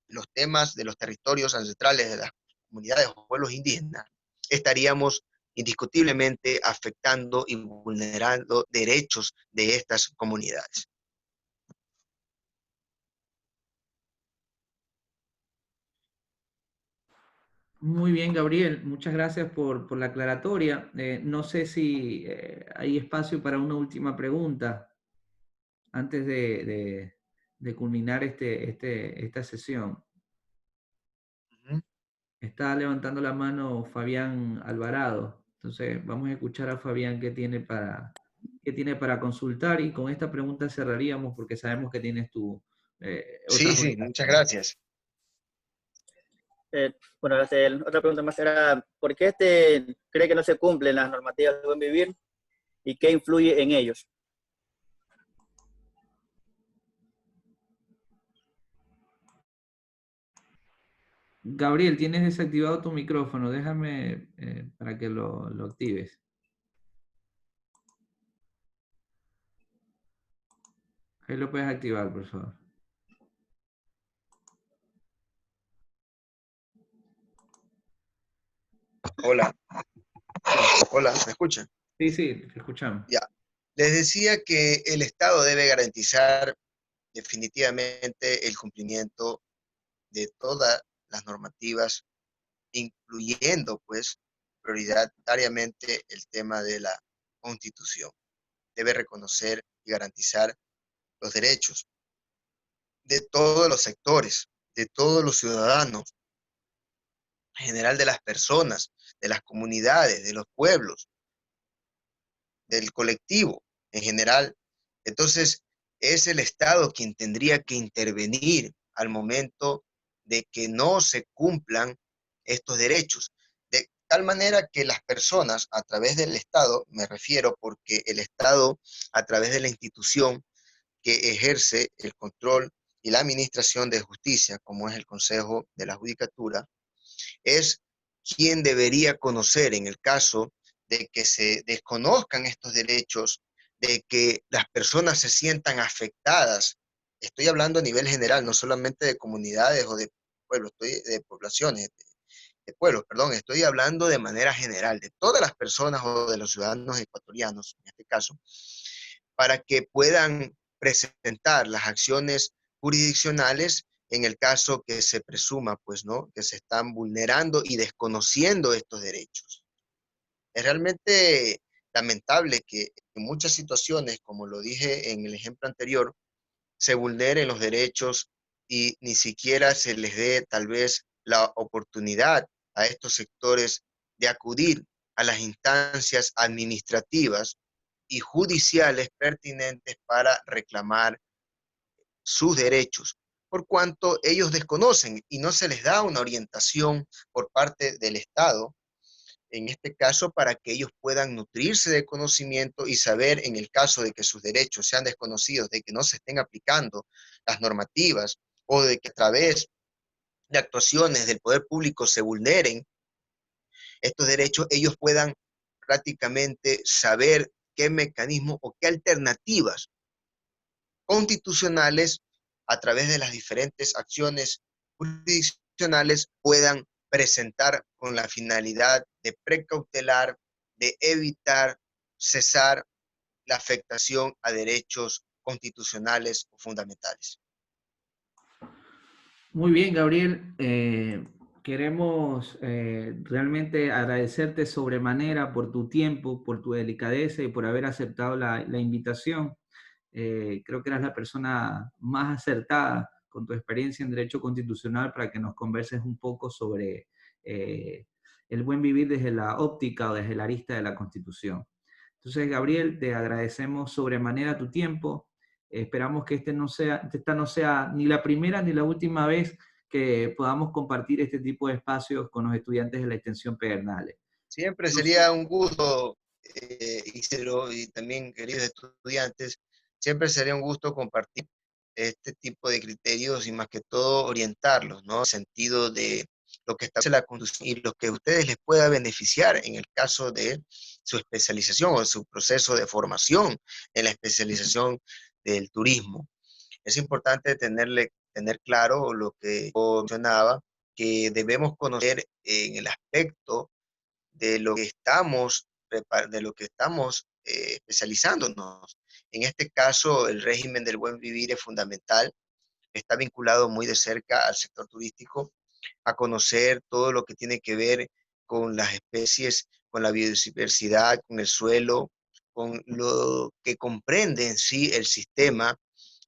los temas de los territorios ancestrales de las comunidades o pueblos indígenas, estaríamos indiscutiblemente afectando y vulnerando derechos de estas comunidades. Muy bien, Gabriel, muchas gracias por la aclaratoria. No sé si hay espacio para una última pregunta antes de culminar esta sesión. Está levantando la mano Fabián Alvarado. Entonces, vamos a escuchar a Fabián qué tiene para consultar, y con esta pregunta cerraríamos porque sabemos que tienes Sí, otras sí, muchas obligaciones. gracias. Bueno, otra pregunta más era, ¿por qué cree que no se cumplen las normativas de buen vivir y qué influye en ellos? Gabriel, tienes desactivado tu micrófono. Déjame para que lo actives. Ahí lo puedes activar, por favor. Hola, hola, ¿me escuchan? Sí, sí, te escuchamos. Ya. Les decía que el Estado debe garantizar definitivamente el cumplimiento de todas las normativas, incluyendo pues prioritariamente el tema de la Constitución. Debe reconocer y garantizar los derechos de todos los sectores, de todos los ciudadanos, en general de las personas, de las comunidades, de los pueblos, del colectivo en general. Entonces, es el Estado quien tendría que intervenir al momento de que no se cumplan estos derechos. De tal manera que las personas, a través del Estado, me refiero porque el Estado, a través de la institución que ejerce el control y la administración de justicia, como es el Consejo de la Judicatura, es quien debería conocer en el caso de que se desconozcan estos derechos, de que las personas se sientan afectadas. Estoy hablando a nivel general, no solamente de comunidades o de pueblos, de poblaciones, de pueblos, perdón, estoy hablando de manera general, de todas las personas o de los ciudadanos ecuatorianos, en este caso, para que puedan presentar las acciones jurisdiccionales en el caso que se presuma, pues, ¿no?, que se están vulnerando y desconociendo estos derechos. Es realmente lamentable que en muchas situaciones, como lo dije en el ejemplo anterior, se vulneren los derechos y ni siquiera se les dé tal vez la oportunidad a estos sectores de acudir a las instancias administrativas y judiciales pertinentes para reclamar sus derechos, por cuanto ellos desconocen y no se les da una orientación por parte del Estado, en este caso, para que ellos puedan nutrirse de conocimiento y saber, en el caso de que sus derechos sean desconocidos, de que no se estén aplicando las normativas o de que a través de actuaciones del poder público se vulneren estos derechos, ellos puedan prácticamente saber qué mecanismos o qué alternativas constitucionales a través de las diferentes acciones jurisdiccionales puedan presentar con la finalidad de precautelar, de evitar, cesar la afectación a derechos constitucionales o fundamentales. Muy bien, Gabriel. Queremos realmente agradecerte sobremanera por tu tiempo, por tu delicadeza y por haber aceptado la invitación. Creo que eras la persona más acertada con tu experiencia en Derecho Constitucional para que nos converses un poco sobre el buen vivir desde la óptica o desde la arista de la Constitución. Entonces, Gabriel, te agradecemos sobremanera tu tiempo. Esperamos que esta no sea ni la primera ni la última vez que podamos compartir este tipo de espacios con los estudiantes de la extensión Pedernales. Siempre sería un gusto, Isidro, y también queridos estudiantes, siempre sería un gusto compartir este tipo de criterios y más que todo orientarlos, ¿no? En el sentido de lo que establece la Constitución y lo que a ustedes les pueda beneficiar en el caso de su especialización o su proceso de formación en la especialización del turismo. Es importante tener claro lo que yo mencionaba, que debemos conocer en el aspecto de lo que estamos especializándonos. En este caso, el régimen del buen vivir es fundamental, está vinculado muy de cerca al sector turístico, a conocer todo lo que tiene que ver con las especies, con la biodiversidad, con el suelo, con lo que comprende en sí el sistema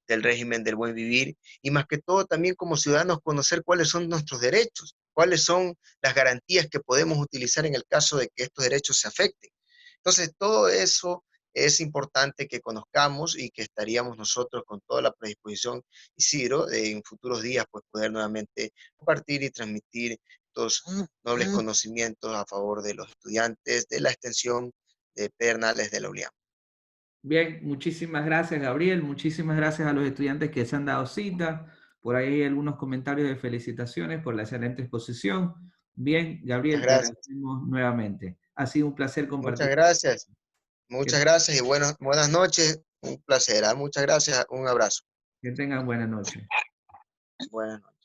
del régimen del buen vivir y más que todo también como ciudadanos conocer cuáles son nuestros derechos, cuáles son las garantías que podemos utilizar en el caso de que estos derechos se afecten. Entonces, todo eso es importante que conozcamos y que estaríamos nosotros con toda la predisposición, Isidro, de en futuros días pues poder nuevamente compartir y transmitir estos nobles conocimientos a favor de los estudiantes de la extensión de Pedernales de la ULIAM. Bien, muchísimas gracias, Gabriel. Muchísimas gracias a los estudiantes que se han dado cita. Por ahí hay algunos comentarios de felicitaciones por la excelente exposición. Bien, Muchas Gabriel, te gracias. agradecemos nuevamente. Ha sido un placer compartir. Muchas gracias. Que, Muchas gracias y buenas noches. Un placer. Muchas gracias. Un abrazo. que tengan buena noche. Buenas noches.